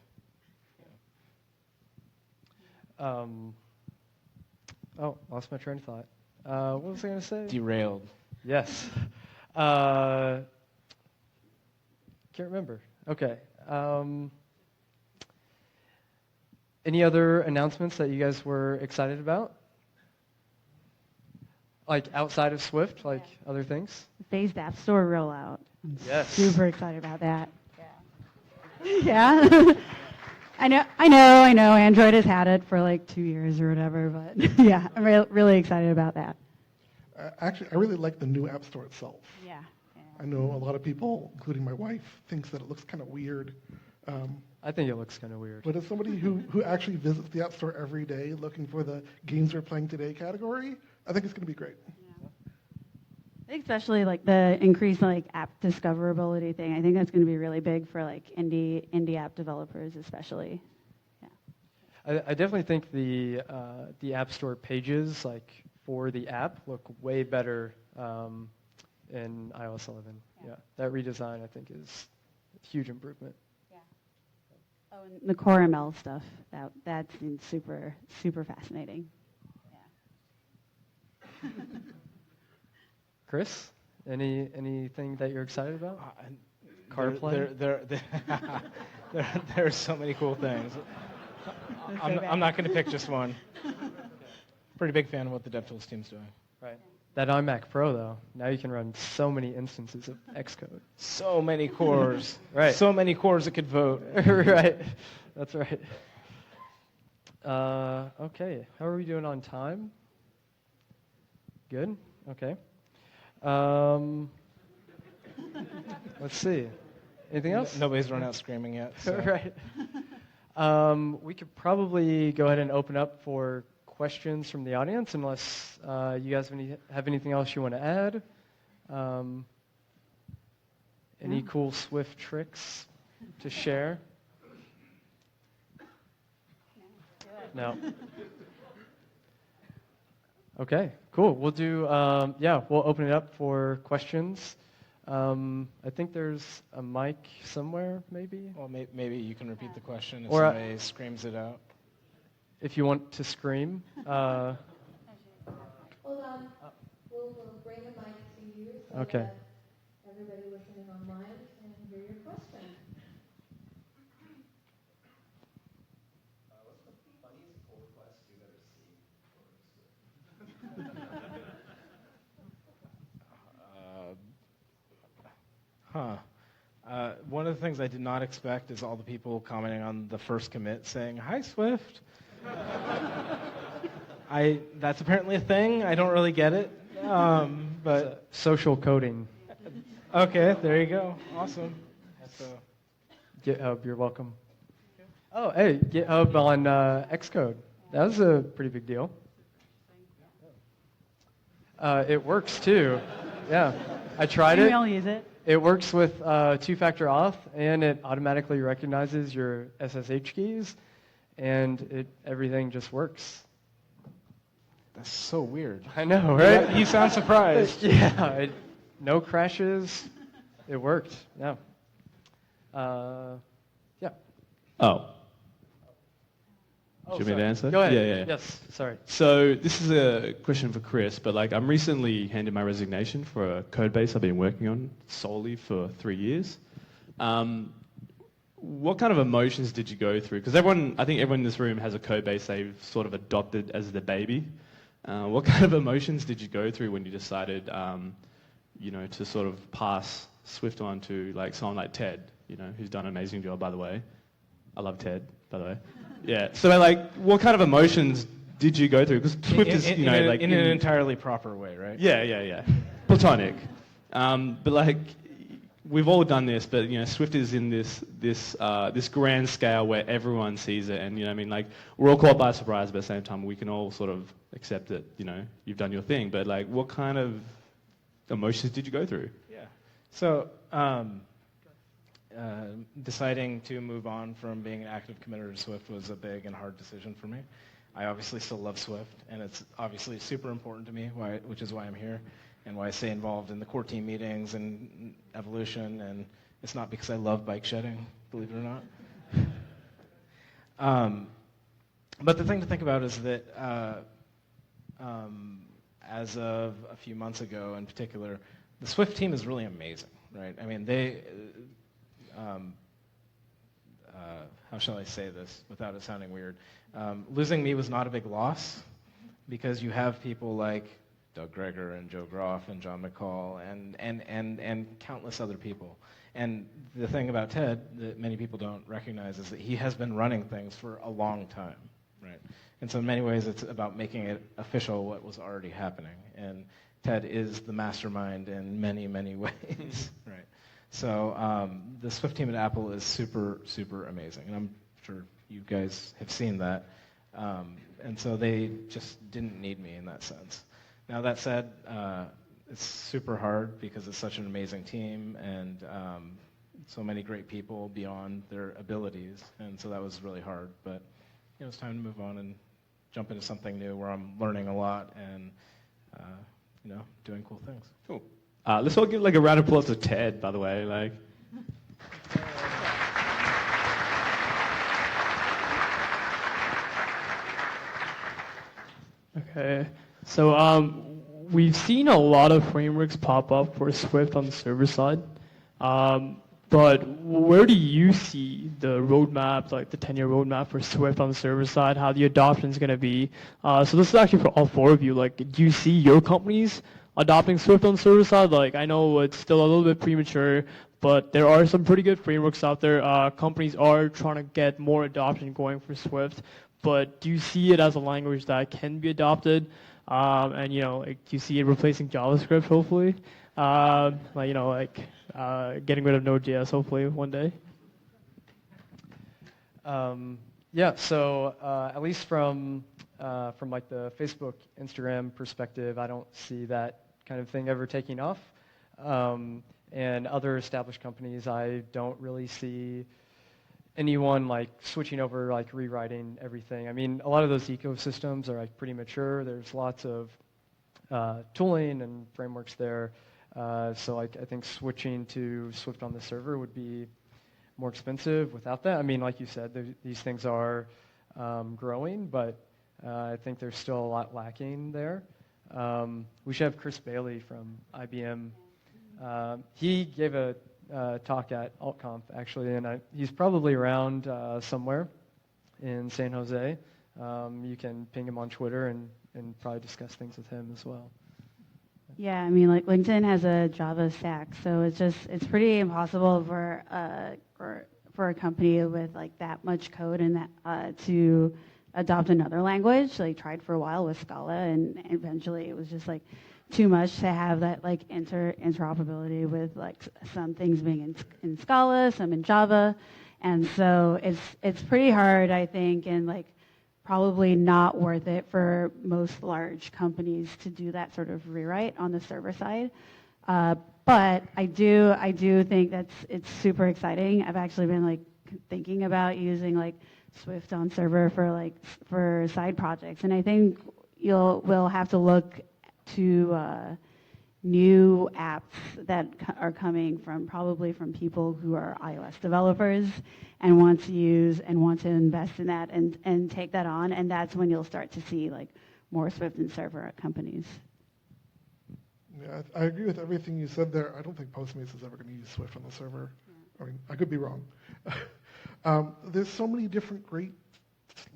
Lost my train of thought. What was I going to say? derailed. Yes. Can't remember. Okay. Any other announcements that you guys were excited about? Like outside of Swift, like other things? Phased App Store rollout. I'm Yes. super excited about that. Yeah. I know. Android has had it for like 2 years or whatever, but yeah, I'm really excited about that. Actually, I really like the new App Store itself. Yeah. I know a lot of people, including my wife, thinks that it looks kind of weird. I think it looks kind of weird. But as somebody who actually visits the App Store every day looking for the games we're playing today category, I think it's going to be great. I think especially like the increased like app discoverability thing. I think that's going to be really big for like indie app developers, especially. Yeah. I definitely think the App Store pages, like for the app, look way better in iOS 11. Yeah, that redesign I think is a huge improvement. Oh, and the core ML stuff, that seems super, super fascinating. Yeah. Chris, anything that you're excited about? CarPlay? There are so many cool things. I'm not going to pick just one. Pretty big fan of what the DevTools team's doing. Right. That iMac Pro, though, now you can run so many instances of Xcode. So many cores. Right. So many cores that could vote. Right. That's right. Okay. How are we doing on time? Good? Okay. Let's see. Anything else? Nobody's run out screaming yet. So. Right. We could probably go ahead and open up for questions from the audience, unless you guys have anything else you want to add. Any cool Swift tricks to share? No. Okay, cool. We'll do, we'll open it up for questions. I think there's a mic somewhere, maybe? Well, maybe you can repeat the question if Or, somebody screams it out. If you want to scream. Hold on. We'll bring a mic to you so Okay. that everybody listening online can hear your question. What's the funniest pull request you've ever seen? One of the things I did not expect is all the people commenting on the first commit saying, "Hi, Swift." That's apparently a thing. I don't really get it, but Social coding. okay, there you go. Awesome. So, GitHub, you're welcome. Oh, hey, GitHub on Xcode. That was a pretty big deal. It works, too. Yeah, I tried We it. all use it. It works with two-factor auth, and it automatically recognizes your SSH keys, and everything just works. that's so weird. I know, right? You sound surprised. Yeah, no crashes. It worked. Yeah. Yeah. Oh. Oh, Should we sorry. answer? Go ahead. Yeah. Yes. Sorry. So this is a question for Chris, but I'm recently handed my resignation for a code base I've been working on solely for 3 years. What kind of emotions did you go through? Because I think everyone in this room has a code base they've sort of adopted as their baby. What kind of emotions did you go through when you decided, to sort of pass Swift on to someone like Ted, who's done an amazing job, by the way. I love Ted, by the way. Yeah. So, what kind of emotions did you go through? Because Swift is, in an entirely proper way, right? Yeah. Platonic. But we've all done this, but Swift is in this grand scale where everyone sees it, and we're all caught by surprise, but at the same time we can all sort of accept that you've done your thing. But what kind of emotions did you go through? Yeah. So deciding to move on from being an active committer to Swift was a big and hard decision for me. I obviously still love Swift, and it's obviously super important to me, which is why I'm here, and why I stay involved in the core team meetings and evolution, and it's not because I love bike shedding, believe it or not. But the thing to think about is that as of a few months ago in particular, the Swift team is really amazing, right? I mean, they... how shall I say this without it sounding weird? Losing me was not a big loss because you have people like Doug Greger and Joe Groff and John McCall and countless other people. And the thing about Ted that many people don't recognize is that he has been running things for a long time, right? And so in many ways it's about making it official what was already happening. Ted is the mastermind in many, many ways, right? So the Swift team at Apple is super, super amazing, and I'm sure you guys have seen that. And so they just didn't need me in that sense. Now that said, it's super hard because it's such an amazing team and so many great people beyond their abilities, and so that was really hard. But it's time to move on and jump into something new where I'm learning a lot and doing cool things. Cool. Let's all give like a round of applause to Ted, by the way. Like. Okay, so we've seen a lot of frameworks pop up for Swift on the server side, but where do you see the roadmap, like the 10-year roadmap for Swift on the server side, how the adoption is going to be? So this is actually for all four of you. Like, do you see your companies adopting Swift on the server side? Like, I know it's still a little bit premature, but there are some pretty good frameworks out there. Companies are trying to get more adoption going for Swift. But do you see it as a language that can be adopted? And do you see it replacing JavaScript, hopefully? Getting rid of Node.js, hopefully, one day? Yeah, so at least from like the Facebook, Instagram perspective, I don't see that kind of thing ever taking off. And other established companies, I don't really see anyone like switching over, like rewriting everything. I mean, a lot of those ecosystems are like pretty mature. There's lots of tooling and frameworks there. So like I think switching to Swift on the server would be more expensive without that. I mean, like you said, these things are growing, but I think there's still a lot lacking there. We should have Chris Bailey from IBM. He gave a talk at AltConf, actually, and he's probably around somewhere in San Jose. You can ping him on Twitter and probably discuss things with him as well. Yeah, I mean, like LinkedIn has a Java stack, so it's pretty impossible for a company with like that much code and that to adopt another language. Like tried for a while with Scala, and eventually it was just like too much to have that like interoperability with like some things being in Scala, some in Java, and so it's pretty hard, I think, and like probably not worth it for most large companies to do that sort of rewrite on the server side. But I do think it's super exciting. I've actually been like thinking about using like Swift on server for side projects, and I think we'll have to look to new apps that are coming probably from people who are iOS developers and want to use and want to invest in that and take that on, and that's when you'll start to see like more Swift and server at companies. Yeah, I agree with everything you said there. I don't think Postmates is ever going to use Swift on the server. I mean, I could be wrong. There's so many different great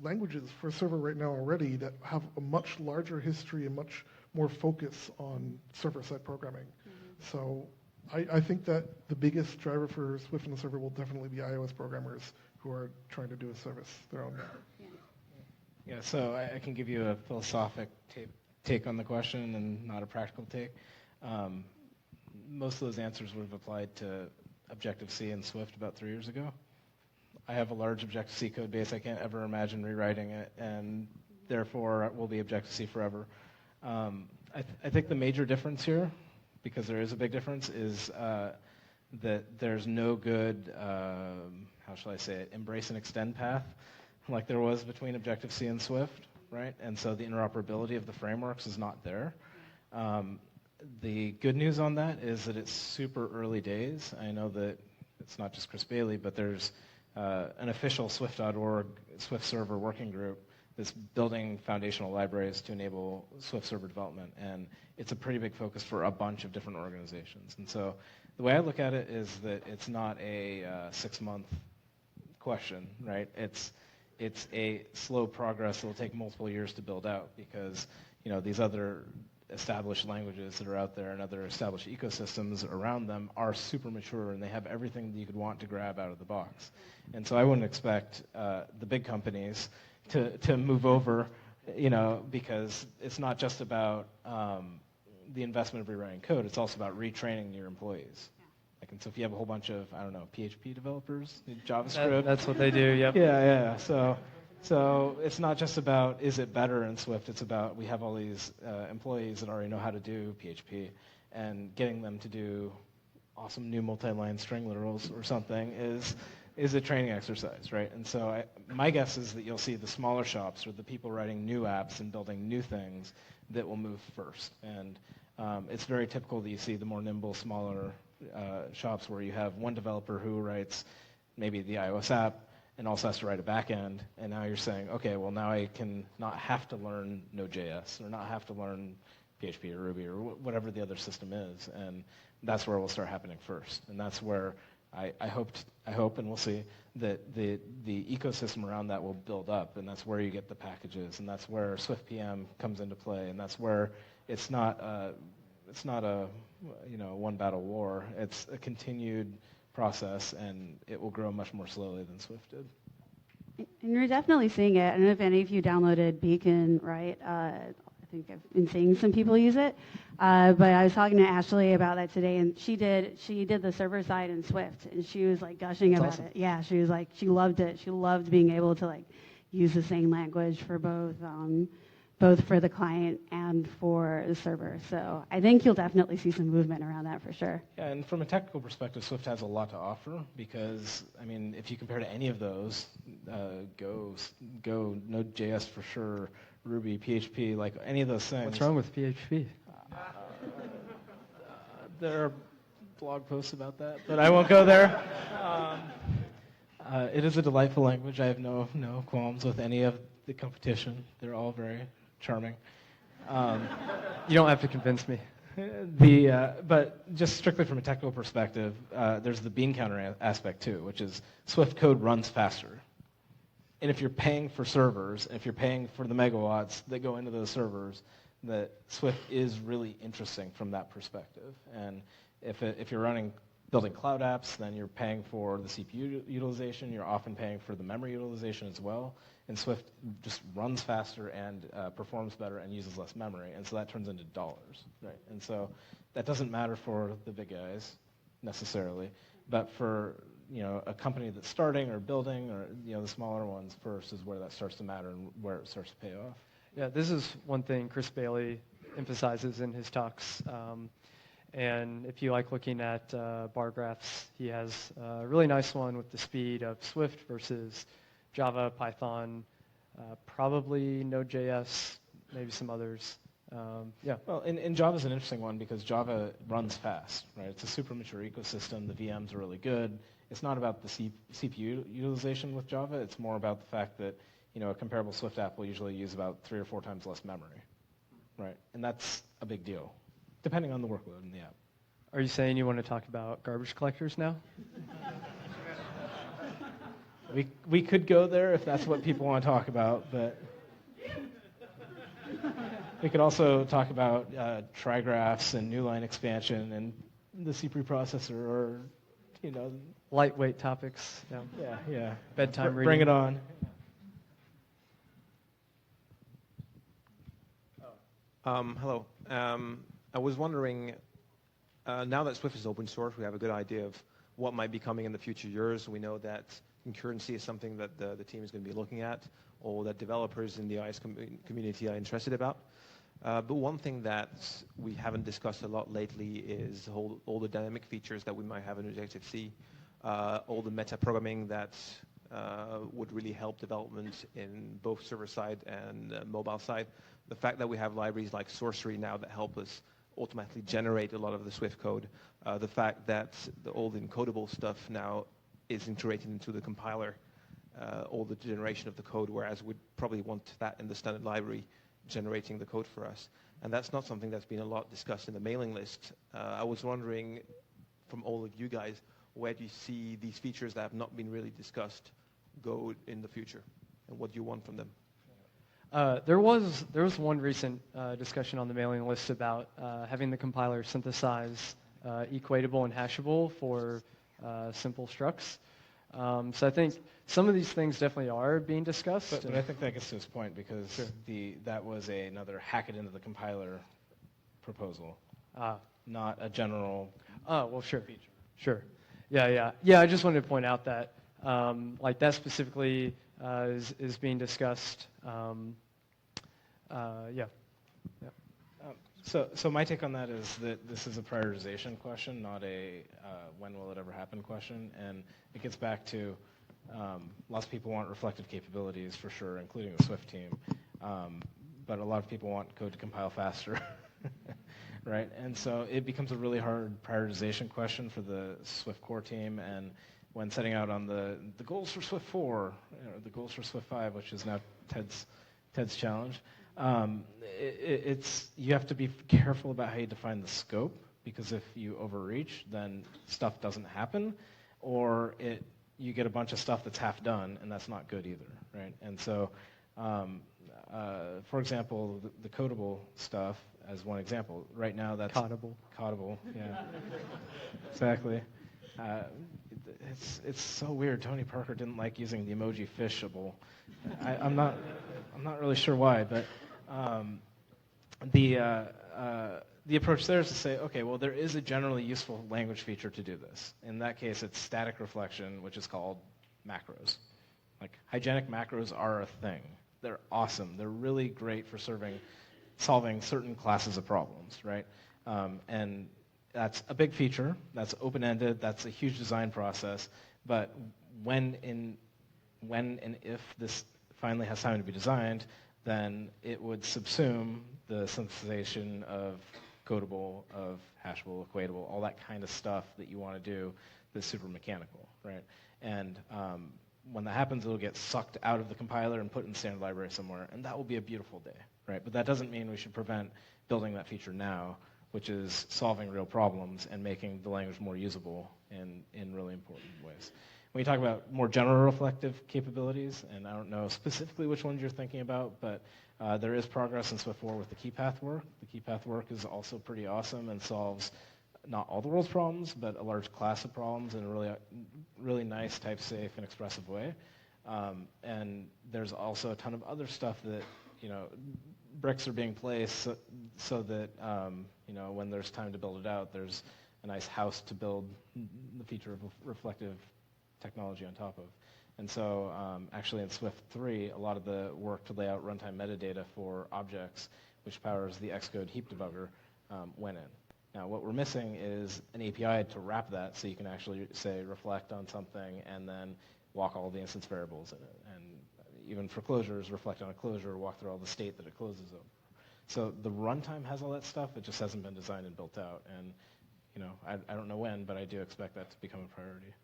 languages for server right now already that have a much larger history and much more focus on server-side programming. Mm-hmm. So I think that the biggest driver for Swift on the server will definitely be iOS programmers who are trying to do a service their own. Yeah, so I can give you a philosophic take on the question and not a practical take. Most of those answers would have applied to Objective-C and Swift about 3 years ago. I have a large Objective-C code base. I can't ever imagine rewriting it, and therefore it will be Objective-C forever. I think the major difference here, because there is a big difference, is that there's no good, how shall I say it, embrace and extend path like there was between Objective-C and Swift, right? And so the interoperability of the frameworks is not there. The good news on that is that it's super early days. I know that it's not just Chris Bailey, but there's an official Swift.org Swift server working group that's building foundational libraries to enable Swift server development, and it's a pretty big focus for a bunch of different organizations. And so the way I look at it is that it's not a 6-month question, right? It's a slow progress that will take multiple years to build out because these other established languages that are out there and other established ecosystems around them are super mature and they have everything that you could want to grab out of the box. And so I wouldn't expect the big companies to move over, because it's not just about the investment of rewriting code. It's also about retraining your employees. Like, and so if you have a whole bunch of, I don't know, PHP developers, JavaScript. That's what they do, yep. Yeah. So it's not just about is it better in Swift. It's about we have all these employees that already know how to do PHP, and getting them to do awesome new multi-line string literals or something is a training exercise, right? And so my guess is that you'll see the smaller shops or the people writing new apps and building new things that will move first. And it's very typical that you see the more nimble, smaller shops where you have one developer who writes maybe the iOS app and also has to write a back end, and now you're saying, okay, well now I can not have to learn Node.js or not have to learn PHP or Ruby or whatever the other system is, and that's where it will start happening first. And that's where I hope, and we'll see, that the ecosystem around that will build up, and that's where you get the packages, and that's where Swift PM comes into play, and that's where it's not a one battle war. It's a continued process, and it will grow much more slowly than Swift did. And you're definitely seeing it. I don't know if any of you downloaded Beacon, right? I think I've been seeing some people use it. But I was talking to Ashley about that today, and she did the server side in Swift, and she was like gushing about it. Yeah, she was like, she loved it. She loved being able to like use the same language for both for the client and for the server. So I think you'll definitely see some movement around that for sure. Yeah, and from a technical perspective, Swift has a lot to offer because, I mean, if you compare to any of those, Go, Node.js for sure, Ruby, PHP, like any of those things. What's wrong with PHP? There are blog posts about that, but I won't go there. It is a delightful language. I have no qualms with any of the competition. They're all very charming. You don't have to convince me. But just strictly from a technical perspective, there's the bean counter aspect too, which is Swift code runs faster. And if you're paying for servers, if you're paying for the megawatts that go into those servers, that Swift is really interesting from that perspective. And if you're building cloud apps, then you're paying for the CPU utilization. You're often paying for the memory utilization as well. And Swift just runs faster and performs better and uses less memory. And so that turns into dollars, right? And so that doesn't matter for the big guys necessarily, but for a company that's starting or building, or the smaller ones first is where that starts to matter and where it starts to pay off. Yeah, this is one thing Chris Bailey emphasizes in his talks. And if you like looking at bar graphs, he has a really nice one with the speed of Swift versus Java, Python, probably Node.js, maybe some others. Yeah. Well, and Java's an interesting one because Java runs fast, right? It's a super mature ecosystem. The VMs are really good. It's not about the CPU utilization with Java. It's more about the fact that a comparable Swift app will usually use about 3 or 4 times less memory, right? And that's a big deal, depending on the workload in the app. Are you saying you want to talk about garbage collectors now? We could go there if that's what people want to talk about, but we could also talk about trigraphs and new line expansion and the C preprocessor, or Lightweight topics. Yeah. Bedtime reading. Bring it on. Hello. I was wondering, now that Swift is open source, we have a good idea of what might be coming in the future years. We know that concurrency is something that the team is going to be looking at, or that developers in the iOS community are interested about. But one thing that we haven't discussed a lot lately is all the dynamic features that we might have in Objective-C, all the meta programming that would really help development in both server-side and mobile side. The fact that we have libraries like Sorcery now that help us automatically generate a lot of the Swift code. The fact that all the encodable stuff now is integrated into the compiler, all the generation of the code, whereas we'd probably want that in the standard library generating the code for us. And that's not something that's been a lot discussed in the mailing list. I was wondering, from all of you guys, where do you see these features that have not been really discussed go in the future? And what do you want from them? There was one recent discussion on the mailing list about having the compiler synthesize equatable and hashable for simple structs. So I think some of these things definitely are being discussed. But I think that gets to his point because that was another hack it into the compiler proposal, not a general Oh, well, sure. feature. Sure. Yeah. I just wanted to point out that like that specifically is being discussed. Yeah. So my take on that is that this is a prioritization question, not a when will it ever happen question. And it gets back to lots of people want reflective capabilities for sure, including the Swift team. But a lot of people want code to compile faster, right? And so it becomes a really hard prioritization question for the Swift core team. And when setting out on the goals for Swift 4, the goals for Swift 5, which is now Ted's challenge, you have to be careful about how you define the scope, because if you overreach, then stuff doesn't happen, or you get a bunch of stuff that's half done, and that's not good either, right? And so, for example, the codable stuff, as one example, right now that's Codable, yeah, exactly. It's so weird. Tony Parker didn't like using the emoji fishable. I'm not really sure why, but the approach there is to say, okay, well, there is a generally useful language feature to do this. In that case, it's static reflection, which is called macros. Like, hygienic macros are a thing. They're awesome. They're really great for solving certain classes of problems, right? And that's a big feature. That's open-ended. That's a huge design process. But when and if this finally has time to be designed, then it would subsume the synthesization of codable, of hashable, equatable, all that kind of stuff that you want to do that's super mechanical, right? And when that happens, it'll get sucked out of the compiler and put in the standard library somewhere, and that will be a beautiful day, right? But that doesn't mean we should prevent building that feature now, which is solving real problems and making the language more usable in really important ways. When you talk about more general reflective capabilities, and I don't know specifically which ones you're thinking about, but there is progress in Swift 4 with the key path work. The key path work is also pretty awesome and solves not all the world's problems, but a large class of problems in a really nice, type-safe, and expressive way. And there's also a ton of other stuff that, bricks are being placed so that, when there's time to build it out, there's a nice house to build the feature of reflective technology on top of. And so actually in Swift 3, a lot of the work to lay out runtime metadata for objects, which powers the Xcode heap debugger, went in. Now what we're missing is an API to wrap that so you can actually, say, reflect on something and then walk all the instance variables in it. And even for closures, reflect on a closure, walk through all the state that it closes over. So the runtime has all that stuff. It just hasn't been designed and built out. And I don't know when, but I do expect that to become a priority.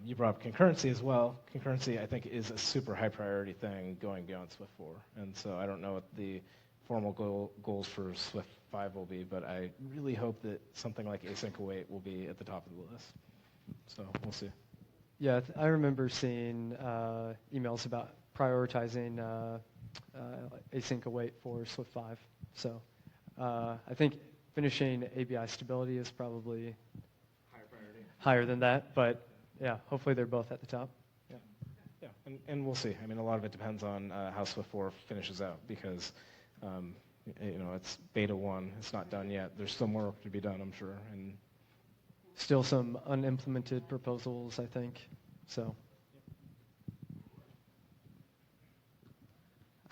You brought up concurrency as well. Concurrency, I think, is a super high priority thing going beyond Swift 4. And so I don't know what the formal goals for Swift 5 will be, but I really hope that something like async await will be at the top of the list. So we'll see. Yeah, I remember seeing emails about prioritizing async await for Swift 5. So I think finishing ABI stability is probably higher than that, but yeah, hopefully they're both at the top. Yeah, and we'll see. I mean, a lot of it depends on how Swift 4 finishes out because, it's beta 1. It's not done yet. There's still more work to be done, I'm sure. And still some unimplemented proposals, I think. So.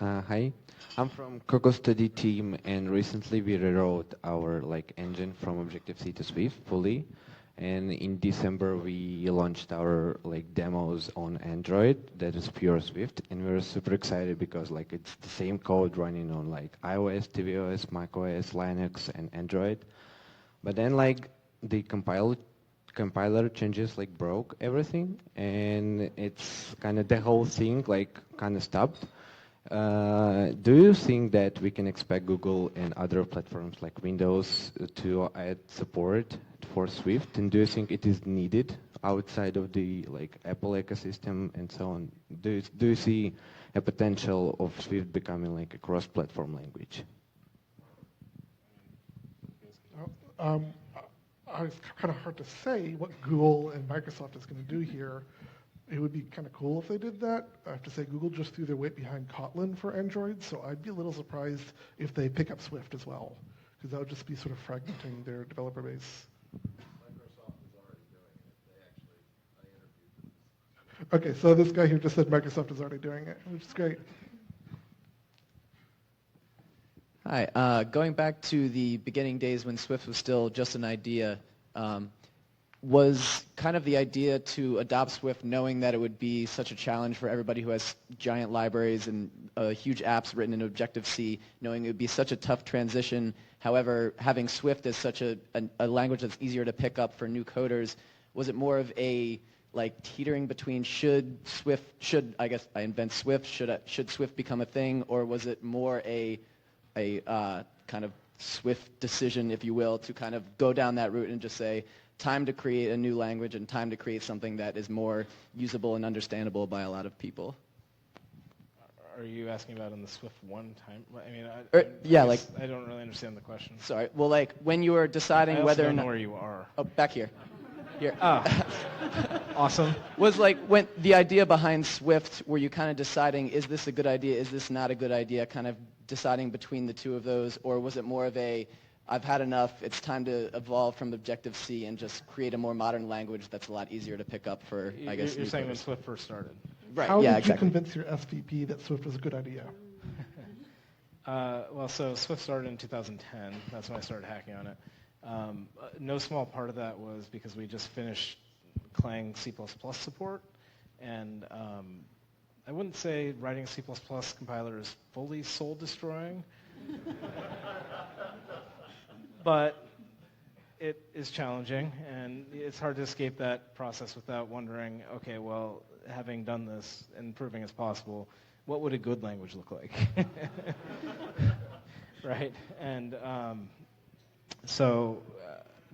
Hi, I'm from Coco Study team, and recently we rewrote our engine from Objective-C to Swift fully. And in December we launched our demos on Android that is pure Swift, and we were super excited because it's the same code running on iOS, tvOS, macOS, Linux, and Android. But then the compiler changes broke everything, and it's kind of the whole thing kind of stopped. Do you think that we can expect Google and other platforms like Windows to add support for Swift? And do you think it is needed outside of the Apple ecosystem and so on? Do you see a potential of Swift becoming a cross-platform language? It's kind of hard to say what Google and Microsoft is going to do here. It would be kind of cool if they did that. I have to say Google just threw their weight behind Kotlin for Android, so I'd be a little surprised if they pick up Swift as well. because that would just be sort of fragmenting their developer base. Okay, so this guy here just said Microsoft is already doing it, which is great. Hi. Going back to the beginning days when Swift was still just an idea, was kind of the idea to adopt Swift knowing that it would be such a challenge for everybody who has giant libraries and huge apps written in Objective-C, knowing it would be such a tough transition. However, having Swift as such a language that's easier to pick up for new coders, was it more of a like teetering between should Swift become a thing, or was it more a kind of swift decision, if you will, to kind of go down that route and just say, time to create a new language and time to create something that is more usable and understandable by a lot of people? Are you asking about in the Swift 1 time? I mean, I don't really understand the question. Sorry. Well, like when you were deciding whether or not. I don't know where you are. Oh, back here. Here. Awesome. Was like when the idea behind Swift, were you kind of deciding, is this a good idea, is this not a good idea, kind of deciding between the two of those, or was it more of a, I've had enough, it's time to evolve from Objective-C and just create a more modern language that's a lot easier to pick up for, I guess, You're saying when coders? Swift first started. Right, How yeah, did you exactly. convince your SVP that Swift was a good idea? Well, so Swift started in 2010. That's when I started hacking on it. No small part of that was because we just finished Clang C++ support, and I wouldn't say writing a C++ compiler is fully soul-destroying, but it is challenging, and it's hard to escape that process without wondering, okay, well, having done this and proving it's possible, what would a good language look like? Right? And so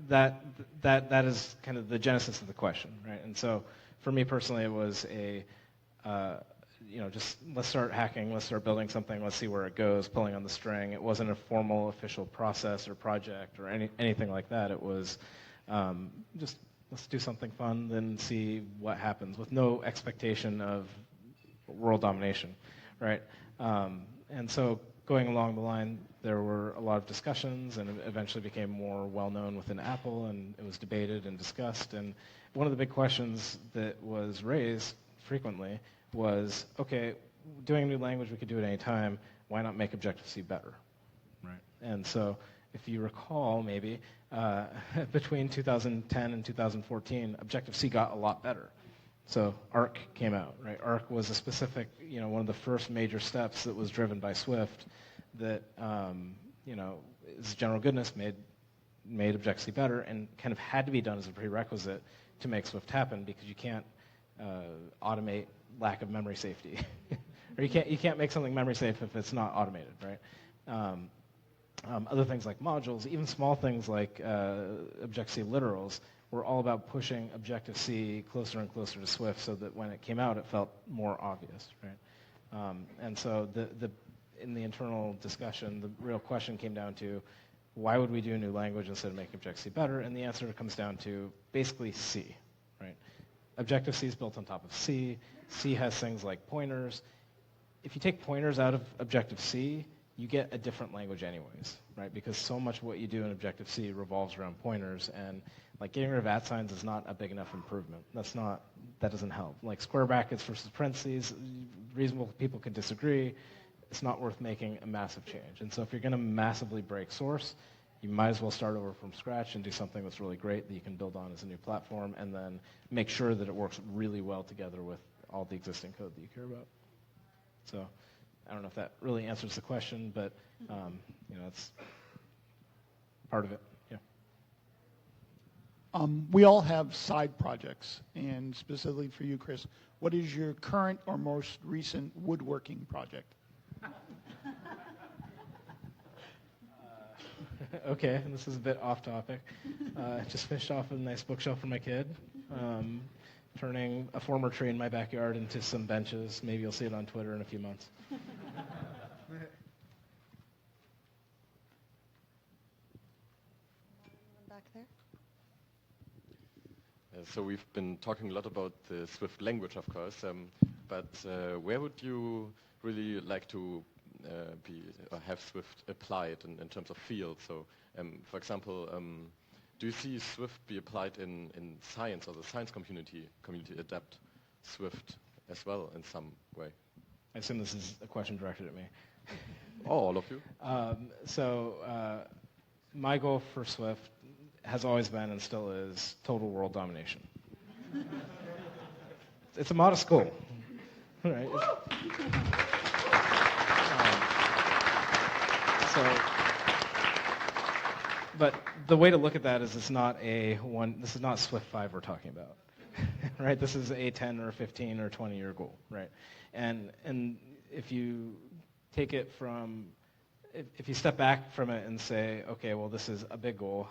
that is kind of the genesis of the question, right? And so for me personally, it was a, just let's start hacking, let's start building something, let's see where it goes, pulling on the string. It wasn't a formal official process or project or anything like that. It was just let's do something fun, then see what happens with no expectation of world domination, right? And so going along the line, there were a lot of discussions, and it eventually became more well-known within Apple, and it was debated and discussed. And one of the big questions that was raised frequently was, okay, doing a new language, we could do it any time. Why not make Objective-C better? Right. And so if you recall, maybe, between 2010 and 2014, Objective-C got a lot better. So ARC came out, right? ARC was a specific, one of the first major steps that was driven by Swift that, as general goodness, made Objective-C better and kind of had to be done as a prerequisite to make Swift happen, because you can't automate lack of memory safety. Or you can't make something memory safe if it's not automated, right? Other things like modules, even small things like Objective-C literals, were all about pushing Objective-C closer and closer to Swift so that when it came out, it felt more obvious, right? And so in the internal discussion, the real question came down to, why would we do a new language instead of making Objective-C better? And the answer comes down to basically C, right? Objective-C is built on top of C. C has things like pointers. If you take pointers out of Objective-C, you get a different language anyways, right? Because so much of what you do in Objective-C revolves around pointers, and like getting rid of @signs is not a big enough improvement. That doesn't help. Like square brackets versus parentheses, reasonable people can disagree. It's not worth making a massive change. And so if you're going to massively break source, you might as well start over from scratch and do something that's really great that you can build on as a new platform, and then make sure that it works really well together with all the existing code that you care about. So I don't know if that really answers the question, but it's part of it. Yeah. We all have side projects, and specifically for you, Chris, what is your current or most recent woodworking project? Okay, and this is a bit off topic. Just finished off a nice bookshelf for my kid. Turning a former tree in my backyard into some benches. Maybe you'll see it on Twitter in a few months. Back there. So we've been talking a lot about the Swift language, of course, but where would you really like to have Swift applied in terms of field. So, for example, do you see Swift be applied in science, or the science community adapt Swift as well in some way? I assume this is a question directed at me. Oh, all of you? My goal for Swift has always been and still is total world domination. It's a modest goal, right? But the way to look at that is this is not Swift 5 we're talking about, right? This is a 10 or 15 or 20-year goal, right? And if you take it from, if you step back from it and say, okay, well, this is a big goal,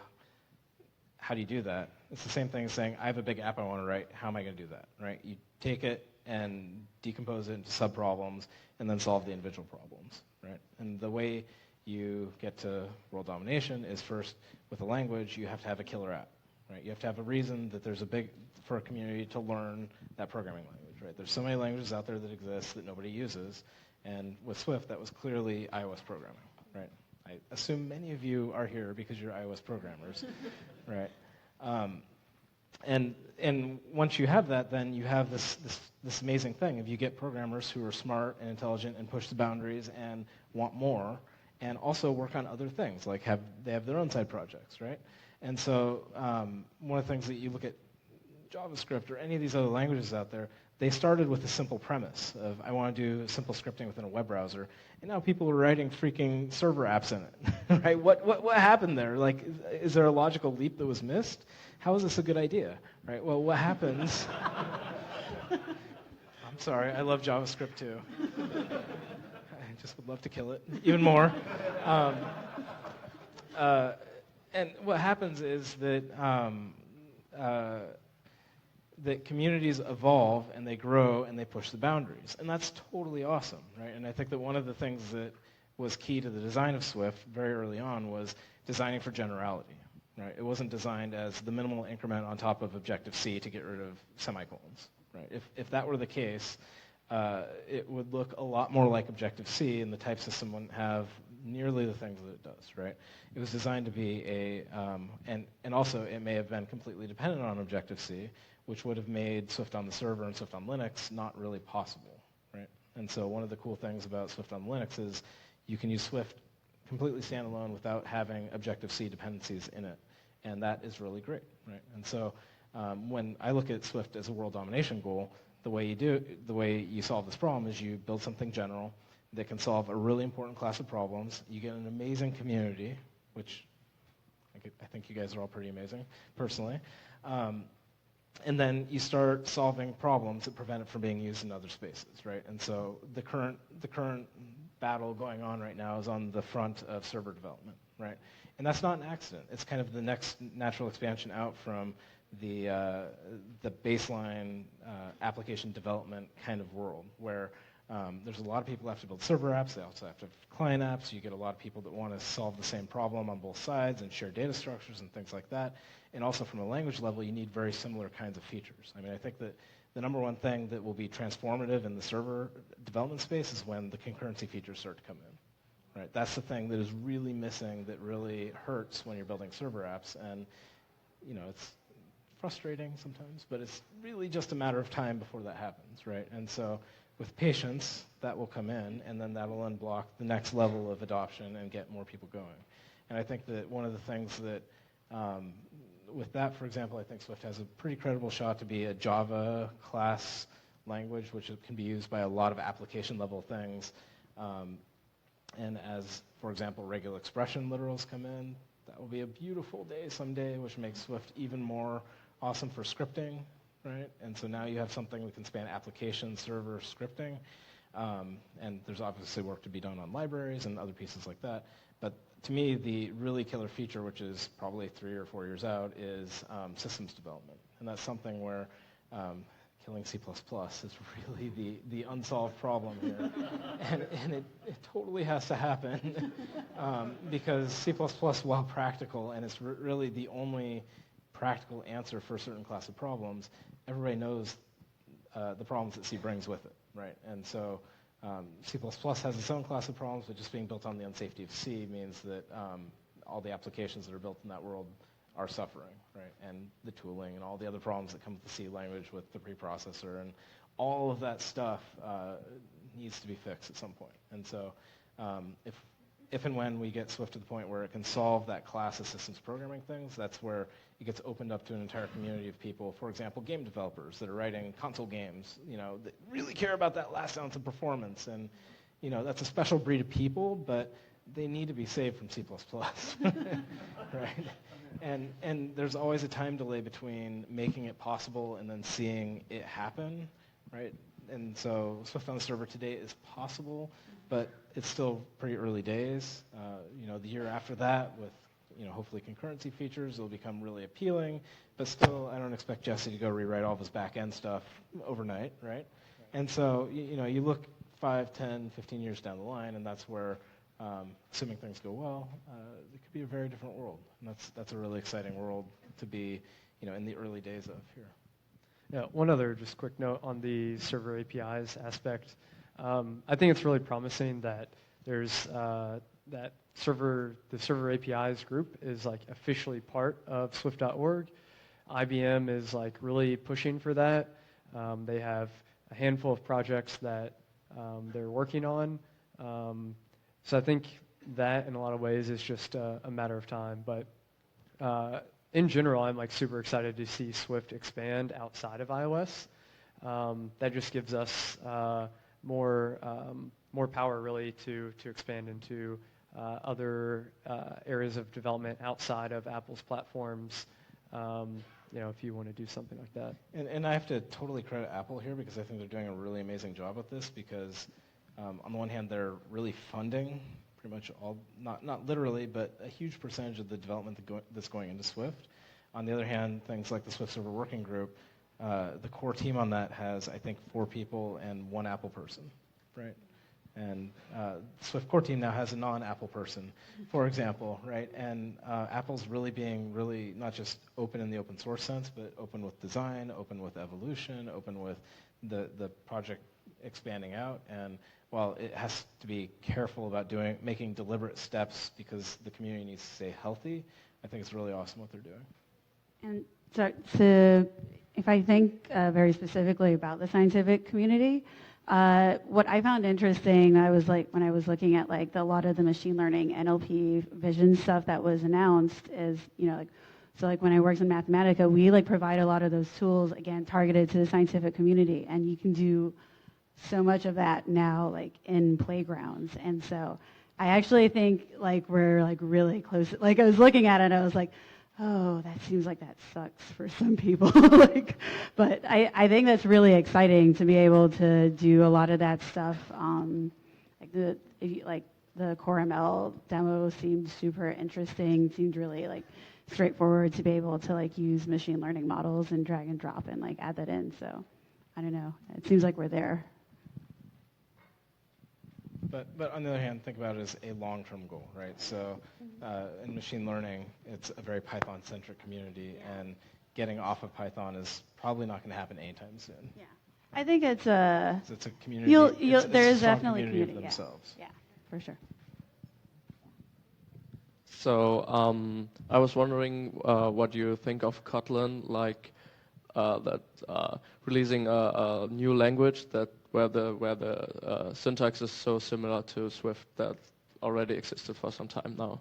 how do you do that? It's the same thing as saying, I have a big app I want to write, how am I going to do that, right? You take it and decompose it into sub-problems and then solve the individual problems, right? And the way you get to world domination is first, with a language, you have to have a killer app, right? You have to have a reason that there's for a community to learn that programming language, right? There's so many languages out there that exist that nobody uses, and with Swift, that was clearly iOS programming, right? I assume many of you are here because you're iOS programmers, right? And once you have that, then you have this amazing thing. If you get programmers who are smart and intelligent and push the boundaries and want more, and also work on other things, like they have their own side projects, right? And so one of the things that you look at JavaScript or any of these other languages out there, they started with a simple premise of, I want to do simple scripting within a web browser, and now people are writing freaking server apps in it, right? What happened there? Like, is there a logical leap that was missed? How is this a good idea, right? Well, what happens? I'm sorry, I love JavaScript too. I just would love to kill it even more. And what happens is that that communities evolve and they grow and they push the boundaries. And that's totally awesome, right? And I think that one of the things that was key to the design of Swift very early on was designing for generality, right? It wasn't designed as the minimal increment on top of Objective-C to get rid of semicolons, right? If that were the case, it would look a lot more like Objective-C, and the type system wouldn't have nearly the things that it does, right? It was designed to be and also it may have been completely dependent on Objective-C, which would have made Swift on the server and Swift on Linux not really possible, right? And so one of the cool things about Swift on Linux is you can use Swift completely standalone without having Objective-C dependencies in it, and that is really great, right? And so when I look at Swift as a world domination goal, the way you solve this problem is you build something general that can solve a really important class of problems. You get an amazing community, which I think you guys are all pretty amazing, personally. And then you start solving problems that prevent it from being used in other spaces, right? And so the current battle going on right now is on the front of server development, right? And that's not an accident. It's kind of the next natural expansion out from the baseline application development kind of world, where there's a lot of people who have to build server apps. They also have to have client apps. You get a lot of people that want to solve the same problem on both sides and share data structures and things like that. And also from a language level, you need very similar kinds of features. I mean, I think that the number one thing that will be transformative in the server development space is when the concurrency features start to come in, right? That's the thing that is really missing, that really hurts when you're building server apps. And, you know, it's frustrating sometimes, but it's really just a matter of time before that happens, right? And so with patience, that will come in, and then that will unblock the next level of adoption and get more people going. And I think that one of the things that, with that, for example, I think Swift has a pretty credible shot to be a Java class language, which can be used by a lot of application-level things. And as, for example, regular expression literals come in, that will be a beautiful day someday, which makes Swift even more awesome for scripting, right? And so now you have something that can span application, server, scripting. And there's obviously work to be done on libraries and other pieces like that. But to me, the really killer feature, which is probably 3 or 4 years out, is systems development. And that's something where killing C++ is really the unsolved problem here. and it totally has to happen because C++, while practical, and it's really the only practical answer for a certain class of problems, everybody knows the problems that C brings with it, right? And so C++ has its own class of problems, but just being built on the unsafety of C means that all the applications that are built in that world are suffering, right? And the tooling and all the other problems that come with the C language with the preprocessor and all of that stuff needs to be fixed at some point. And so if and when we get Swift to the point where it can solve that class of systems programming things, that's where it gets opened up to an entire community of people, for example, game developers that are writing console games, that really care about that last ounce of performance. And, that's a special breed of people, but they need to be saved from C++, right? And there's always a time delay between making it possible and then seeing it happen, right? And so Swift on the server today is possible, but it's still pretty early days. The year after that, with hopefully concurrency features, it'll become really appealing. But still, I don't expect Jesse to go rewrite all of his back-end stuff overnight, right? And so you look 5, 10, 15 years down the line, and that's where, assuming things go well, it could be a very different world. And that's a really exciting world to be in the early days of here. Yeah, one other just quick note on the server APIs aspect. I think it's really promising that there's the server APIs group is like officially part of Swift.org. IBM is like really pushing for that. They have a handful of projects that they're working on. So I think that in a lot of ways is just a matter of time. But in general, I'm like super excited to see Swift expand outside of iOS. That just gives us more power really to expand into other areas of development outside of Apple's platforms. If you want to do something like that. And I have to totally credit Apple here because I think they're doing a really amazing job with this because on the one hand, they're really funding pretty much all, not literally, but a huge percentage of the development that's going into Swift. On the other hand, things like the Swift Server Working Group, the core team on that has, I think, 4 people and 1 Apple person, right? And Swift core team now has a non-Apple person, for example, right? And Apple's really being not just open in the open source sense, but open with design, open with evolution, open with the project expanding out. And while it has to be careful about making deliberate steps because the community needs to stay healthy, I think it's really awesome what they're doing. And so if I think very specifically about the scientific community, what I found interesting, when I was looking at a lot of the machine learning NLP vision stuff that was announced, is when I worked in Mathematica, we provide a lot of those tools again targeted to the scientific community, and you can do so much of that now in playgrounds. And so I actually think we're really close. I was looking at it and I was like, oh, that seems like that sucks for some people. But I think that's really exciting to be able to do a lot of that stuff. The Core ML demo seemed super interesting. Seemed really straightforward to be able to use machine learning models and drag and drop and add that in. So I don't know. It seems like we're there. But on the other hand, think about it as a long-term goal, right? So in machine learning, it's a very Python-centric community, and getting off of Python is probably not going to happen anytime soon. Yeah, I think it's a community. There is definitely community of themselves. Yeah, for sure. So I was wondering what you think of Kotlin, releasing a new language where the syntax is so similar to Swift that already existed for some time now.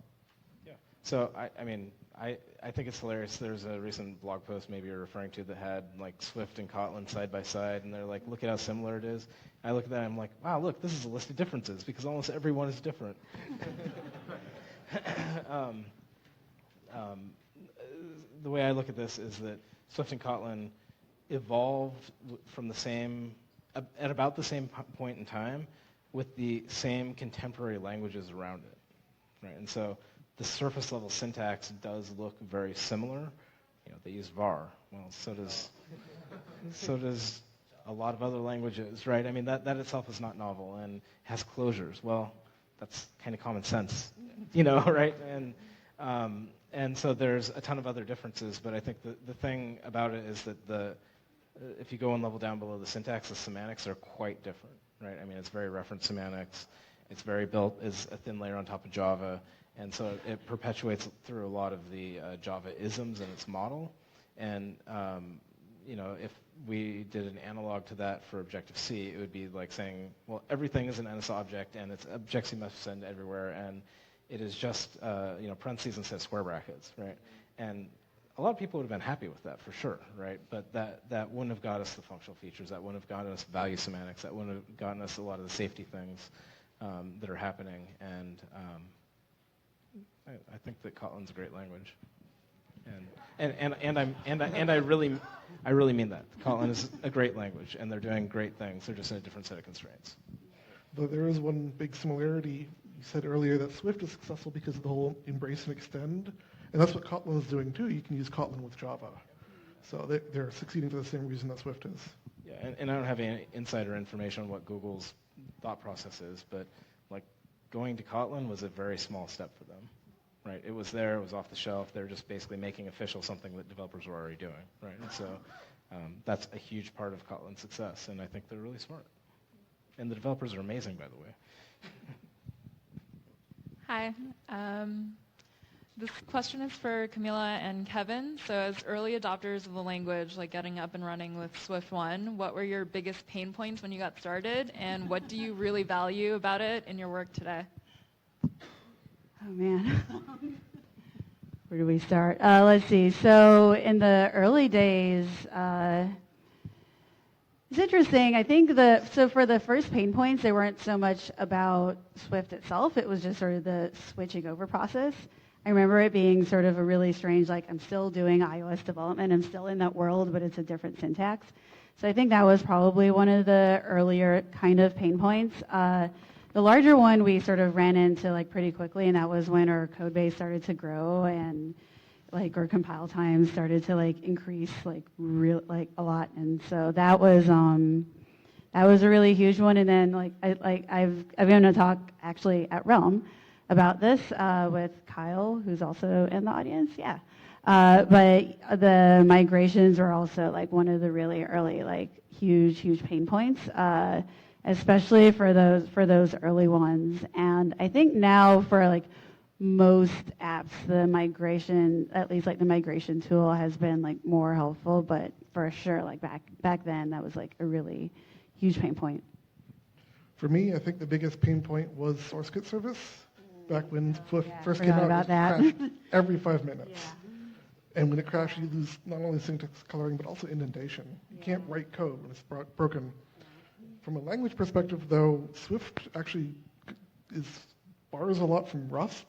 Yeah. So I think it's hilarious. There's a recent blog post maybe you're referring to that had Swift and Kotlin side by side, and they're like, look at how similar it is. I look at that and I'm like, wow, look, this is a list of differences because almost everyone is different. The way I look at this is that Swift and Kotlin evolved at about the same point in time with the same contemporary languages around it, right? And so the surface level syntax does look very similar. They use var. Well, so does a lot of other languages, right? I mean, that itself is not novel and has closures. Well, that's kind of common sense, right? And so there's a ton of other differences, but I think the thing about it is that if you go one level down below the syntax, the semantics are quite different, right? I mean, it's very reference semantics. It's very built as a thin layer on top of Java, and so it perpetuates through a lot of the Java isms in its model. And if we did an analog to that for Objective-C, it would be like saying, well, everything is an NS object, and it's Objective-C must send everywhere, and it is just parentheses instead of square brackets, right? And a lot of people would have been happy with that for sure, right? But that wouldn't have got us the functional features. That wouldn't have gotten us value semantics. That wouldn't have gotten us a lot of the safety things that are happening. And I think that Kotlin's a great language. And I really mean that. Kotlin is a great language, and they're doing great things. They're just in a different set of constraints. Though there is one big similarity. You said earlier that Swift is successful because of the whole embrace and extend, and that's what Kotlin is doing too. You can use Kotlin with Java. So they're succeeding for the same reason that Swift is. Yeah, and I don't have any insider information on what Google's thought process is, but like going to Kotlin was a very small step for them. Right, it was there, it was off the shelf. They're just basically making official something that developers were already doing, right? And so that's a huge part of Kotlin's success, and I think they're really smart. And the developers are amazing, by the way. Hi. This question is for Kamilah and Kevin. So as early adopters of the language, like getting up and running with Swift 1, what were your biggest pain points when you got started, and what do you really value about it in your work today? Oh, man. Where do we start? Let's see. So in the early days, it's interesting. I think so for the first pain points, they weren't so much about Swift itself. It was just sort of the switching over process. I remember it being sort of a really strange, like, I'm still doing iOS development. I'm still in that world, but it's a different syntax. So I think that was probably one of the earlier kind of pain points. The larger one we sort of ran into like pretty quickly, and that was when our code base started to grow and like our compile time started to like increase like a lot. And so that was a really huge one. And then like I've been to talk actually at Realm about this with Kyle, who's also in the audience. Yeah. But the migrations were also like one of the really early like huge pain points. Especially for those early ones. And I think now for like most apps, the migration, at least like the migration tool has been like more helpful, but for sure like back then that was like a really huge pain point. For me, I think the biggest pain point was source kit service. Back when Swift first came forgot out, about it crashed every 5 minutes. Yeah. And when it crashed, you lose not only syntax coloring, but also indentation. You can't write code when it's broken. From a language perspective, though, Swift actually borrows a lot from Rust,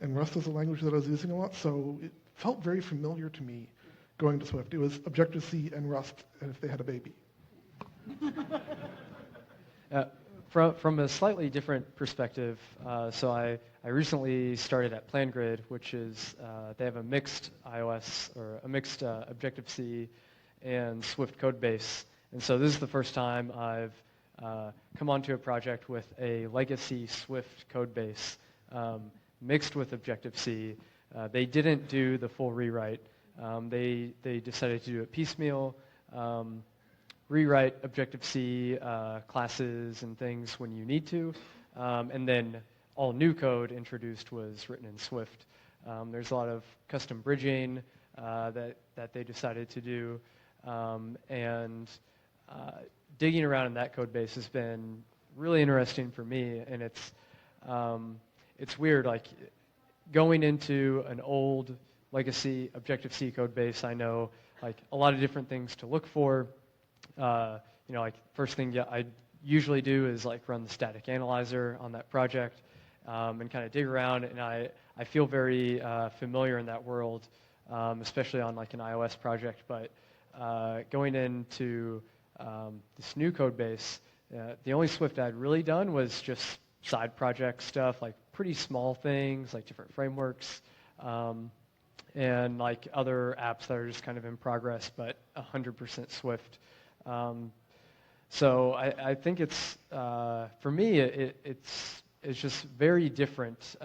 and Rust is a language that I was using a lot, so it felt very familiar to me going to Swift. It was Objective-C and Rust, and if they had a baby. From a slightly different perspective, so I recently started at PlanGrid, which is, they have a mixed iOS, or a mixed Objective-C and Swift code base. And so this is the first time I've come onto a project with a legacy Swift code base mixed with Objective-C. They didn't do the full rewrite. They decided to do it piecemeal, rewrite Objective-C classes and things when you need to, and then all new code introduced was written in Swift. There's a lot of custom bridging that they decided to do, and digging around in that code base has been really interesting for me, and it's weird, like going into an old legacy Objective-C code base. I know like a lot of different things to look for. Like first thing I usually do is like run the static analyzer on that project and kind of dig around, and I feel very familiar in that world, especially on like an iOS project. But going into this new code base, the only Swift I'd really done was just side project stuff, like pretty small things, like different frameworks, and like other apps that are just kind of in progress, but 100% Swift. So I think it's, for me, it's just very different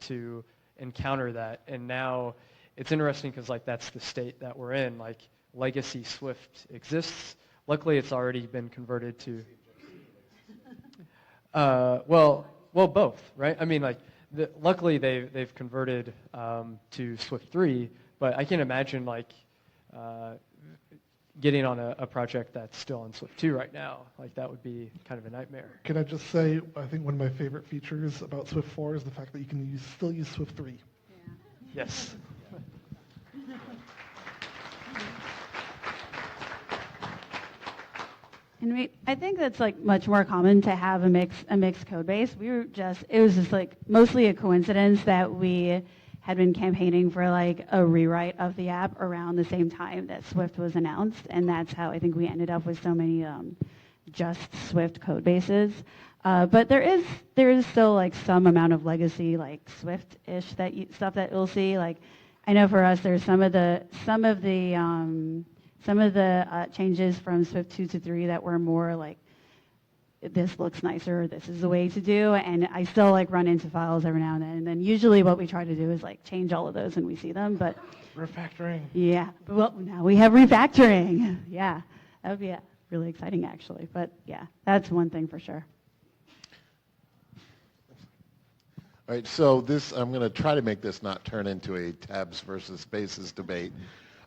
to encounter that. And now it's interesting because like that's the state that we're in. Like legacy Swift exists. Luckily, it's already been converted to. Well, both, right? I mean, like, luckily they've converted to Swift 3, but I can't imagine like getting on a project that's still on Swift 2 right now. Like, that would be kind of a nightmare. Can I just say, I think one of my favorite features about Swift 4 is the fact that you can still use Swift 3. Yes. And I think that's like much more common to have a mixed code base. It was just like mostly a coincidence that we had been campaigning for like a rewrite of the app around the same time that Swift was announced, and that's how I think we ended up with so many just Swift code bases. But there is still like some amount of legacy like Swift-ish stuff that you'll see. Like, I know for us, there's some of the changes from Swift 2 to 3 that were more like, this looks nicer, this is the way to do, and I still like run into files every now and then usually what we try to do is like change all of those when we see them, but refactoring. Yeah, well, now we have refactoring. Yeah, that would be really exciting actually, but yeah, that's one thing for sure. All right, so I'm going to try to make this not turn into a tabs versus spaces debate.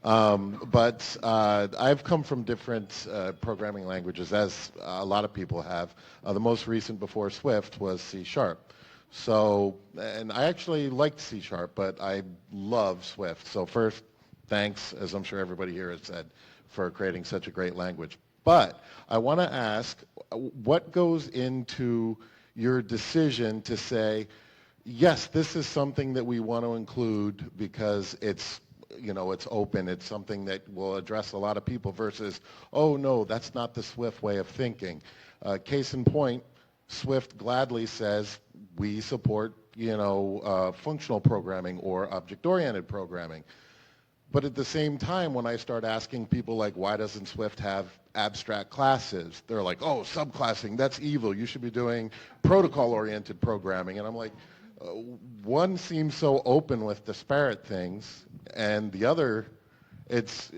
But I've come from different programming languages, as a lot of people have. The most recent before Swift was C#. So, and I actually liked C#, but I love Swift. So first, thanks, as I'm sure everybody here has said, for creating such a great language. But I want to ask, what goes into your decision to say, yes, this is something that we want to include because it's open, it's something that will address a lot of people, versus, oh no, that's not the Swift way of thinking. Case in point, Swift gladly says we support, functional programming or object-oriented programming. But at the same time, when I start asking people like, why doesn't Swift have abstract classes? They're like, oh, subclassing, that's evil. You should be doing protocol-oriented programming. And I'm like, one seems so open with disparate things, and the other, it's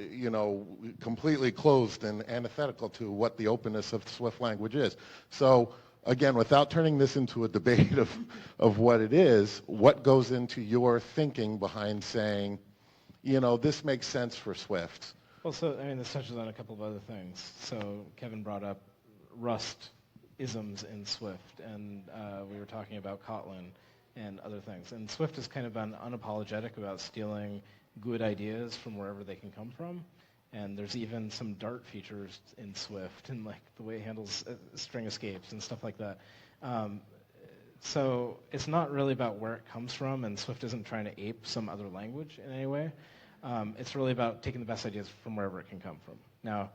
completely closed and antithetical to what the openness of the Swift language is. So again, without turning this into a debate of what it is, what goes into your thinking behind saying, this makes sense for Swift? Well, so this touches on a couple of other things. So Kevin brought up Rust isms in Swift, and we were talking about Kotlin and other things. And Swift has kind of been unapologetic about stealing good ideas from wherever they can come from. And there's even some Dart features in Swift, and like the way it handles string escapes and stuff like that. So it's not really about where it comes from, and Swift isn't trying to ape some other language in any way. It's really about taking the best ideas from wherever it can come from. Now,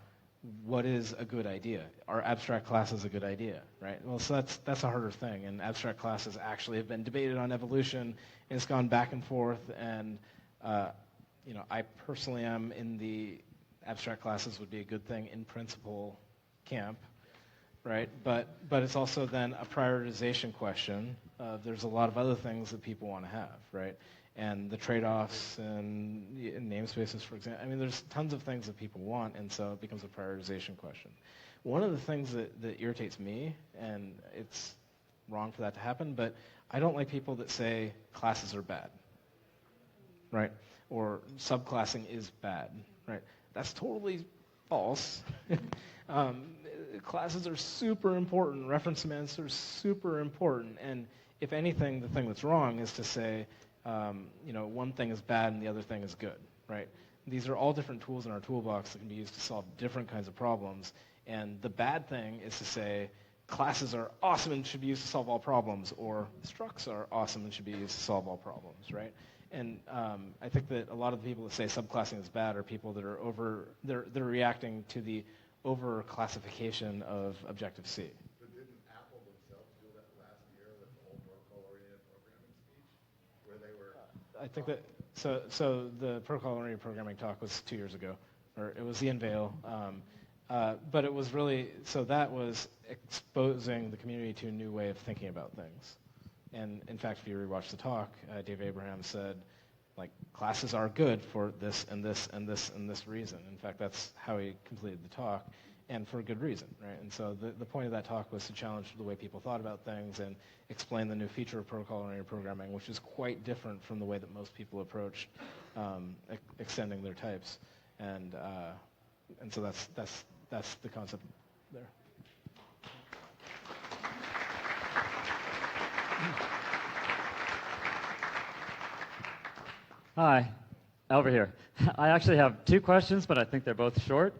what is a good idea? Are abstract classes a good idea, right? Well, so that's a harder thing, and abstract classes actually have been debated on evolution, and it's gone back and forth, and I personally am in the abstract classes would be a good thing in principle camp, right? But it's also then a prioritization question. There's a lot of other things that people want to have, right? And the trade-offs and namespaces, for example. There's tons of things that people want, and so it becomes a prioritization question. One of the things that irritates me, and it's wrong for that to happen, but I don't like people that say classes are bad, right? Or subclassing is bad, right? That's totally false. Classes are super important. Reference semantics are super important. And if anything, the thing that's wrong is to say, one thing is bad and the other thing is good, right? These are all different tools in our toolbox that can be used to solve different kinds of problems. And the bad thing is to say classes are awesome and should be used to solve all problems, or structs are awesome and should be used to solve all problems, right? And I think that a lot of the people that say subclassing is bad are people that are they're reacting to the over-classification of Objective-C. But didn't Apple themselves do that last year with the whole protocol-oriented programming speech, where they were... I think that, so the protocol-oriented programming talk was 2 years ago, or it was the Unveil. But it was really, so that was exposing the community to a new way of thinking about things. And in fact, if you rewatch the talk, Dave Abraham said, like, classes are good for this and this and this and this reason. In fact, that's how he completed the talk. and for good reason, right? And so the point of that talk was to challenge the way people thought about things and explain the new feature of protocol-oriented programming, which is quite different from the way that most people approach extending their types. And so that's the concept there. Hi, Albert here. I actually have two questions, but I think they're both short.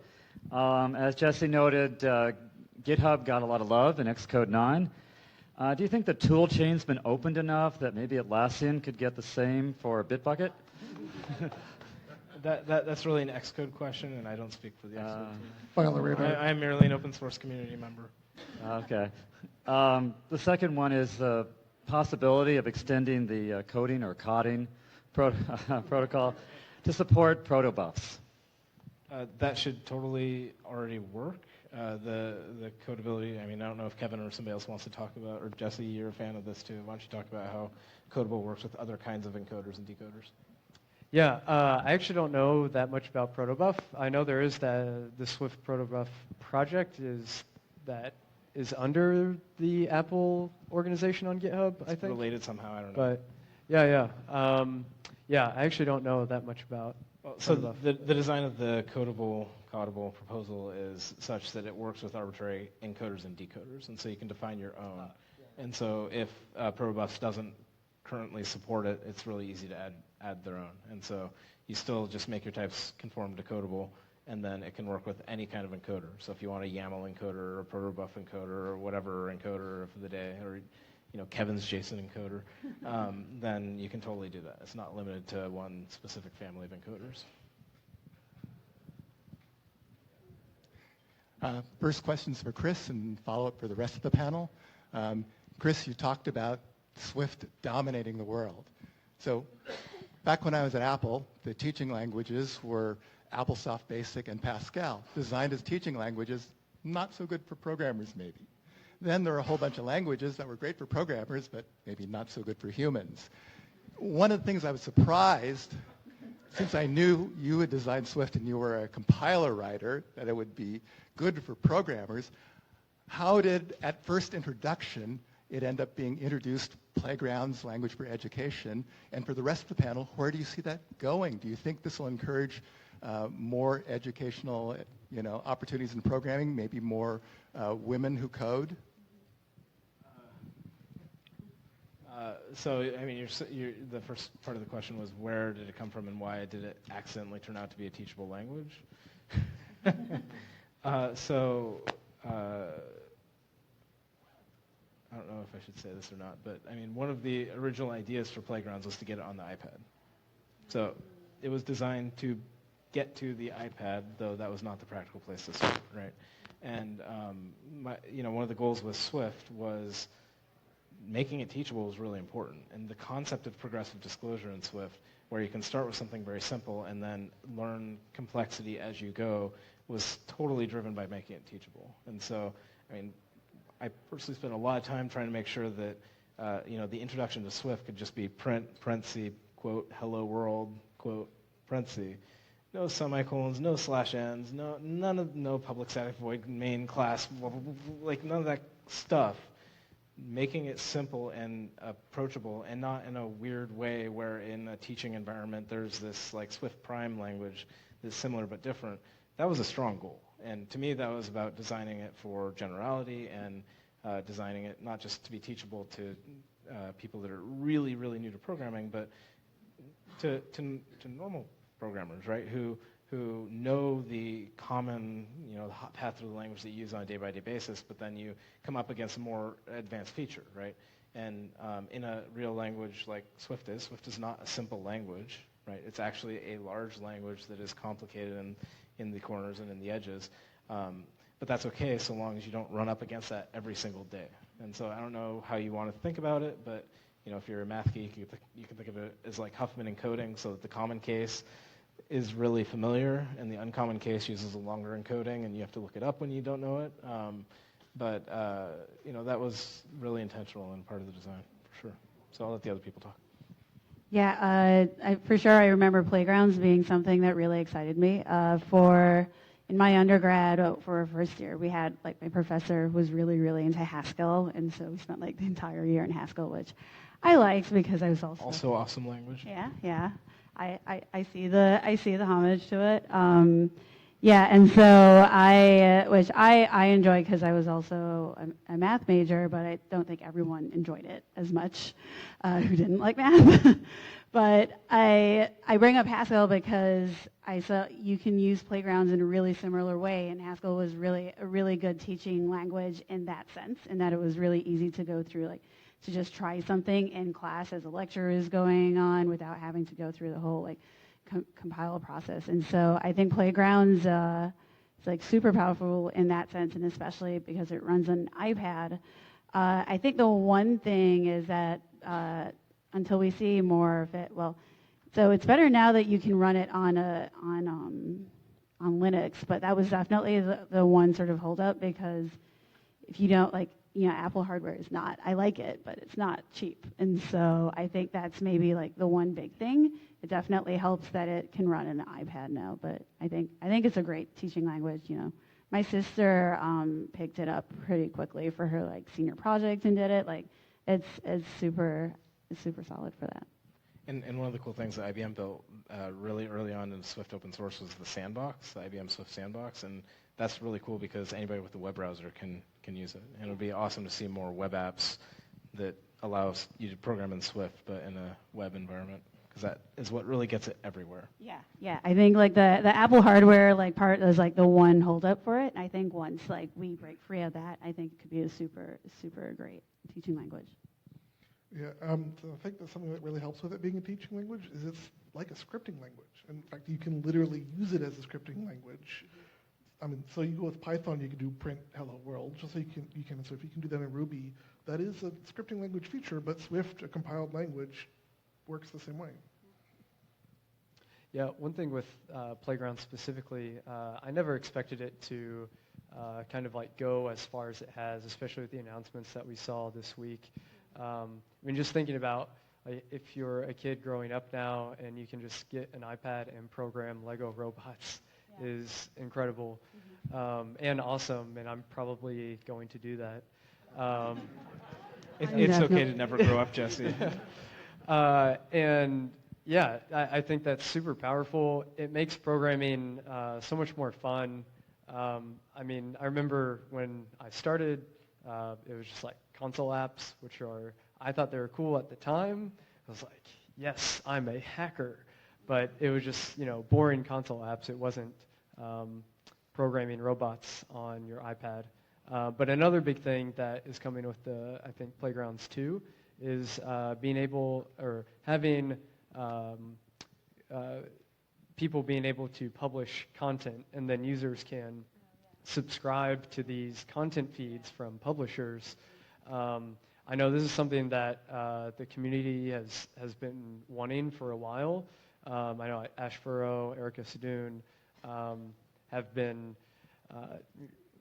As Jesse noted, GitHub got a lot of love in Xcode 9. Do you think the tool chain's been opened enough that maybe Atlassian could get the same for Bitbucket? That's really an Xcode question, and I don't speak for the Xcode team. File the radar. I'm merely an open source community member. Okay. The second one is the possibility of extending the coding or coding protocol to support protobufs. That should totally already work. The codability, I mean, I don't know if Kevin or somebody else wants to talk about, or Jesse, you're a fan of this too. Why don't you talk about how Codable works with other kinds of encoders and decoders? Yeah, I actually don't know that much about protobuf. I know there is the Swift protobuf project that is under the Apple organization on GitHub, I think. Related somehow, I don't know. But yeah. Yeah, I actually don't know that much about So the design of the Codable proposal is such that it works with arbitrary encoders and decoders, and so you can define your own. And so if Protobufs doesn't currently support it, it's really easy to add their own. And so you still just make your types conform to Codable, and then it can work with any kind of encoder. So if you want a YAML encoder or a Protobuf encoder or whatever encoder for the day, or Kevin's JSON encoder, then you can totally do that. It's not limited to one specific family of encoders. First question's for Chris and follow-up for the rest of the panel. Chris, you talked about Swift dominating the world. So back when I was at Apple, the teaching languages were AppleSoft Basic and Pascal, designed as teaching languages, not so good for programmers maybe. Then there were a whole bunch of languages that were great for programmers, but maybe not so good for humans. One of the things I was surprised, since I knew you had designed Swift and you were a compiler writer, that it would be good for programmers. How did, at first introduction, it end up being introduced playgrounds, language for education? And for the rest of the panel, where do you see that going? Do you think this will encourage more educational opportunities in programming, maybe more women who code? So, I mean, the first part of the question was where did it come from and why did it accidentally turn out to be a teachable language? I don't know if I should say this or not, but I mean, one of the original ideas for Playgrounds was to get it on the iPad. So it was designed to get to the iPad, though that was not the practical place to start, right? And one of the goals with Swift was making it teachable was really important. And the concept of progressive disclosure in Swift, where you can start with something very simple and then learn complexity as you go, was totally driven by making it teachable. And so, I mean, I personally spent a lot of time trying to make sure that the introduction to Swift could just be print, parenthesis, quote, hello world, quote, parenthesis. No semicolons, no /n's, no public static void main class, like none of that stuff. Making it simple and approachable, and not in a weird way where in a teaching environment there's this like Swift prime language that's similar but different. That was a strong goal. And to me, that was about designing it for generality and designing it not just to be teachable to people that are really, really new to programming, but to normal programmers, right, who know the common, path through the language that you use on a day-by-day basis, but then you come up against a more advanced feature, right? And in a real language like Swift is not a simple language, right? It's actually a large language that is complicated in the corners and in the edges. But that's okay so long as you don't run up against that every single day. And so I don't know how you want to think about it, but if you're a math geek, you can think of it as like Huffman encoding, so that the common case is really familiar, and the uncommon case uses a longer encoding, and you have to look it up when you don't know it. But that was really intentional and part of the design, for sure. So I'll let the other people talk. Yeah, for sure I remember Playgrounds being something that really excited me. For in my undergrad for our first year, we had, like, my professor was really, really into Haskell, and so we spent, like, the entire year in Haskell, which I liked because I was Also awesome language. yeah. I see the homage to it. Yeah, and so which I enjoy because I was also a math major, but I don't think everyone enjoyed it as much who didn't like math. But I bring up Haskell because I saw you can use playgrounds in a really similar way, and Haskell was really a really good teaching language in that sense, in that it was really easy to go through, like, to just try something in class as a lecture is going on without having to go through the whole, like, compile process. And so I think Playgrounds is, like, super powerful in that sense, and especially because it runs on an iPad. I think the one thing is that until we see more of it, so it's better now that you can run it on Linux, but that was definitely the one sort of holdup, because if you don't, like, Apple hardware is not, I like it, but it's not cheap. And so I think that's maybe, like, the one big thing. It definitely helps that it can run on an iPad now, but I think it's a great teaching language. My sister picked it up pretty quickly for her, like, senior project and did it. Like, it's super solid for that. And one of the cool things that IBM built really early on in Swift open source was the sandbox, the IBM Swift sandbox, and that's really cool because anybody with a web browser can use it. And it would be awesome to see more web apps that allows you to program in Swift but in a web environment, because that is what really gets it everywhere. Yeah. I think, like, the Apple hardware, like, part is, like, the one holdup for it. And I think once, like, we break free of that, I think it could be a super great teaching language. Yeah, so I think that something that really helps with it being a teaching language is it's like a scripting language. In fact, you can literally use it as a scripting language. I mean, so you go with Python, you can do print hello world, just so you can. So if you can do that in Ruby, that is a scripting language feature, but Swift, a compiled language, works the same way. Yeah, one thing with Playground specifically, I never expected it to kind of, like, go as far as it has, especially with the announcements that we saw this week. I mean, just thinking about, like, if you're a kid growing up now and you can just get an iPad and program Lego robots is incredible and awesome, and I'm probably going to do that. It's okay to never grow up, Jesse. And yeah, I think that's super powerful. It makes programming so much more fun. I mean, I remember when I started, it was just like console apps, I thought they were cool at the time. I was like, yes, I'm a hacker. But it was just, boring console apps. It wasn't programming robots on your iPad. But another big thing that is coming with I think, Playgrounds 2 is being able, or having people being able to publish content, and then users can subscribe to these content feeds from publishers. I know this is something that the community has been wanting for a while. I know Ash Furrow, Erica Sadoon have been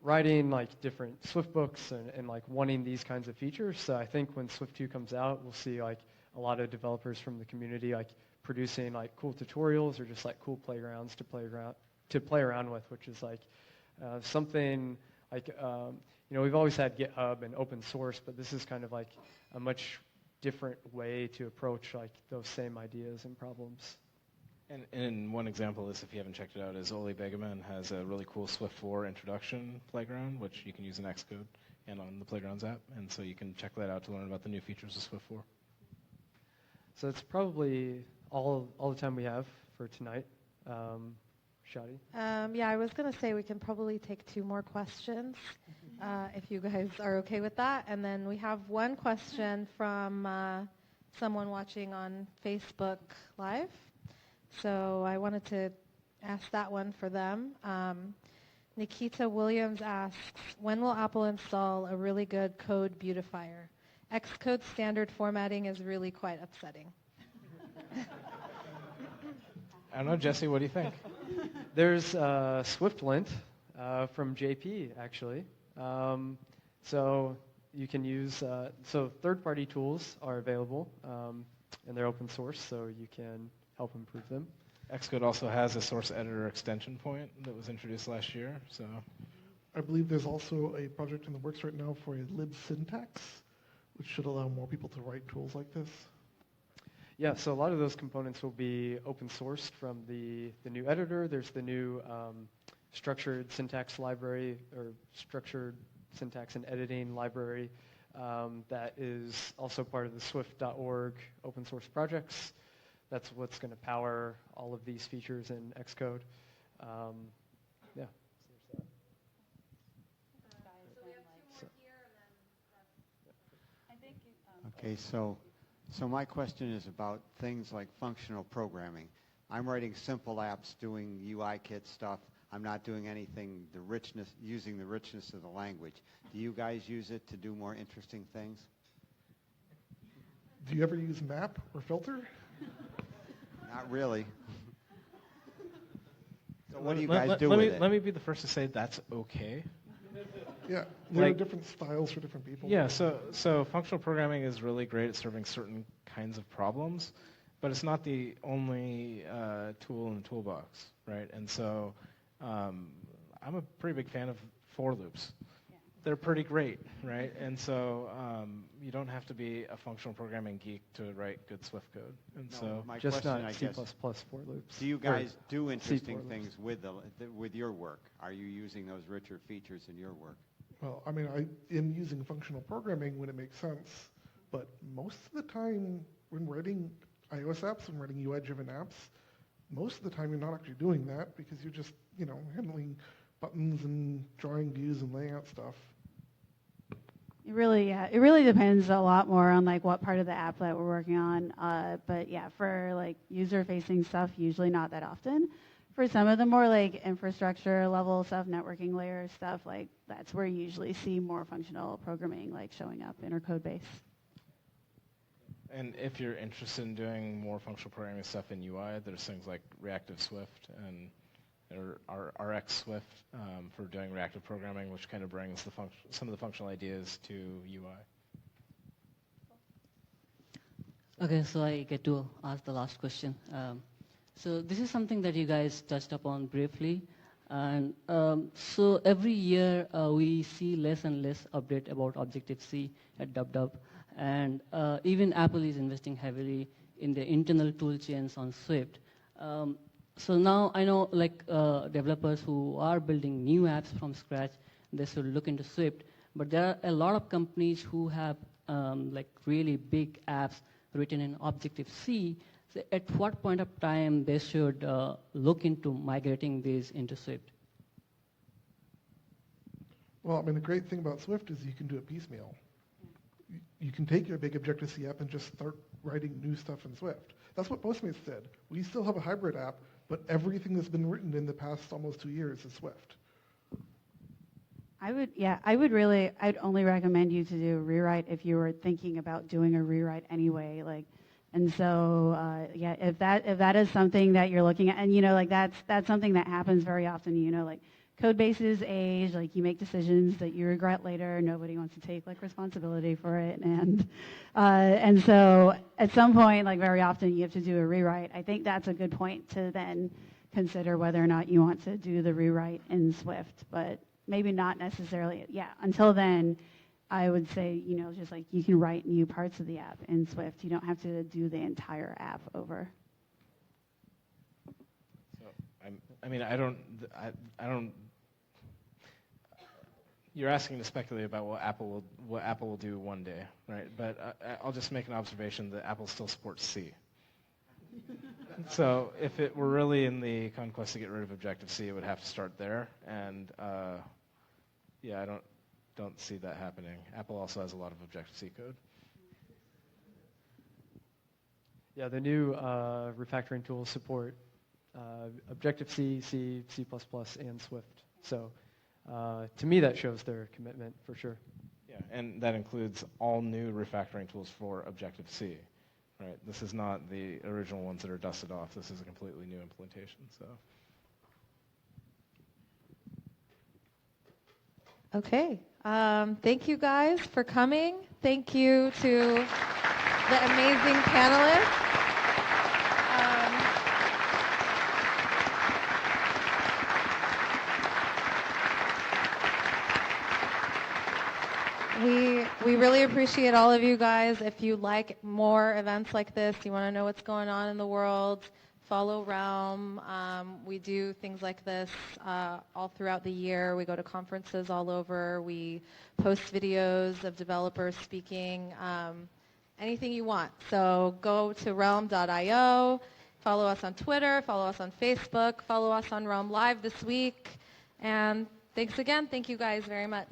writing, like, different Swift books and like wanting these kinds of features. So I think when Swift 2 comes out, we'll see, like, a lot of developers from the community, like, producing, like, cool tutorials or just, like, cool playgrounds to play around with, which is, like, something like we've always had GitHub and open source, but this is kind of like a much different way to approach, like, those same ideas and problems. And one example is, if you haven't checked it out, is Oli Begeman has a really cool Swift 4 introduction playground, which you can use in Xcode and on the Playgrounds app. And so you can check that out to learn about the new features of Swift 4. So that's probably all the time we have for tonight. Shadi? Yeah, I was going to say we can probably take 2 more questions if you guys are okay with that. And then we have one question from someone watching on Facebook Live. So I wanted to ask that one for them. Nikita Williams asks, when will Apple install a really good code beautifier? Xcode standard formatting is really quite upsetting. I don't know, Jesse, what do you think? There's SwiftLint from JP, actually. So you can use, so third-party tools are available, and they're open source, so you can help improve them. Xcode also has a source editor extension point that was introduced last year. So, I believe there's also a project in the works right now for a lib syntax, which should allow more people to write tools like this. Yeah, so a lot of those components will be open sourced from the new editor. There's the new structured syntax library, or structured syntax and editing library that is also part of the Swift.org open source projects. That's what's going to power all of these features in Xcode. Yeah. Okay, so my question is about things like functional programming. I'm writing simple apps doing UI kit stuff. I'm not doing anything using the richness of the language. Do you guys use it to do more interesting things? Do you ever use map or filter? Not really. So what do you guys do with it? Let me be the first to say that's okay. Yeah, there are different styles for different people. Yeah, so functional programming is really great at serving certain kinds of problems, but it's not the only tool in the toolbox, right? And so I'm a pretty big fan of for loops. Yeah. They're pretty great, right? And so you don't have to be a functional programming geek to write good Swift code. And so my just question, not I C++ guess, for loops. do you guys do interesting C4 things with your work? Are you using those richer features in your work? Well, I mean, I am using functional programming when it makes sense, but most of the time when writing iOS apps and writing UI-driven apps, most of the time you're not actually doing that because you're just, handling buttons and drawing views and laying out stuff. It really depends a lot more on like what part of the app that we're working on. But yeah, for like user-facing stuff, usually not that often. For some of the more like infrastructure level stuff, networking layer stuff, like that's where you usually see more functional programming like showing up in our code base. And if you're interested in doing more functional programming stuff in UI, there's things like Reactive Swift and RX Swift for doing reactive programming, which kind of brings some of the functional ideas to UI. Okay, so I get to ask the last question. So this is something that you guys touched upon briefly. And so every year we see less and less update about Objective-C at WWDC. And even Apple is investing heavily in the internal tool chains on Swift. So now I know like developers who are building new apps from scratch, they should look into Swift. But there are a lot of companies who have like really big apps written in Objective-C. So at what point of time they should look into migrating these into Swift? Well, I mean, the great thing about Swift is you can do it piecemeal. You can take your big Objective-C app and just start writing new stuff in Swift. That's what Postmates did. We still have a hybrid app, but everything that's been written in the past almost 2 years is Swift. I'd only recommend you to do a rewrite if you were thinking about doing a rewrite anyway. And so, if that is something that you're looking at, and that's something that happens very often. Like code bases age, like you make decisions that you regret later. Nobody wants to take like responsibility for it, and so at some point, like very often, you have to do a rewrite. I think that's a good point to then consider whether or not you want to do the rewrite in Swift, but maybe not necessarily. Yeah, until then. I would say, just like you can write new parts of the app in Swift. You don't have to do the entire app over. So, I don't. You're asking to speculate about what Apple will do one day, right? But I'll just make an observation that Apple still supports C. So if it were really in the conquest to get rid of Objective-C, it would have to start there. And I don't see that happening. Apple also has a lot of Objective-C code. Yeah, the new refactoring tools support Objective-C, C, C++, and Swift. So to me, that shows their commitment for sure. Yeah, and that includes all new refactoring tools for Objective-C. Right? This is not the original ones that are dusted off. This is a completely new implementation. So. Okay. Thank you guys for coming. Thank you to the amazing panelists. We really appreciate all of you guys. If you like more events like this, you want to know what's going on in the world, follow Realm. We do things like this all throughout the year. We go to conferences all over. We post videos of developers speaking, anything you want. So go to realm.io, follow us on Twitter, follow us on Facebook, follow us on Realm Live this week. And thanks again. Thank you guys very much.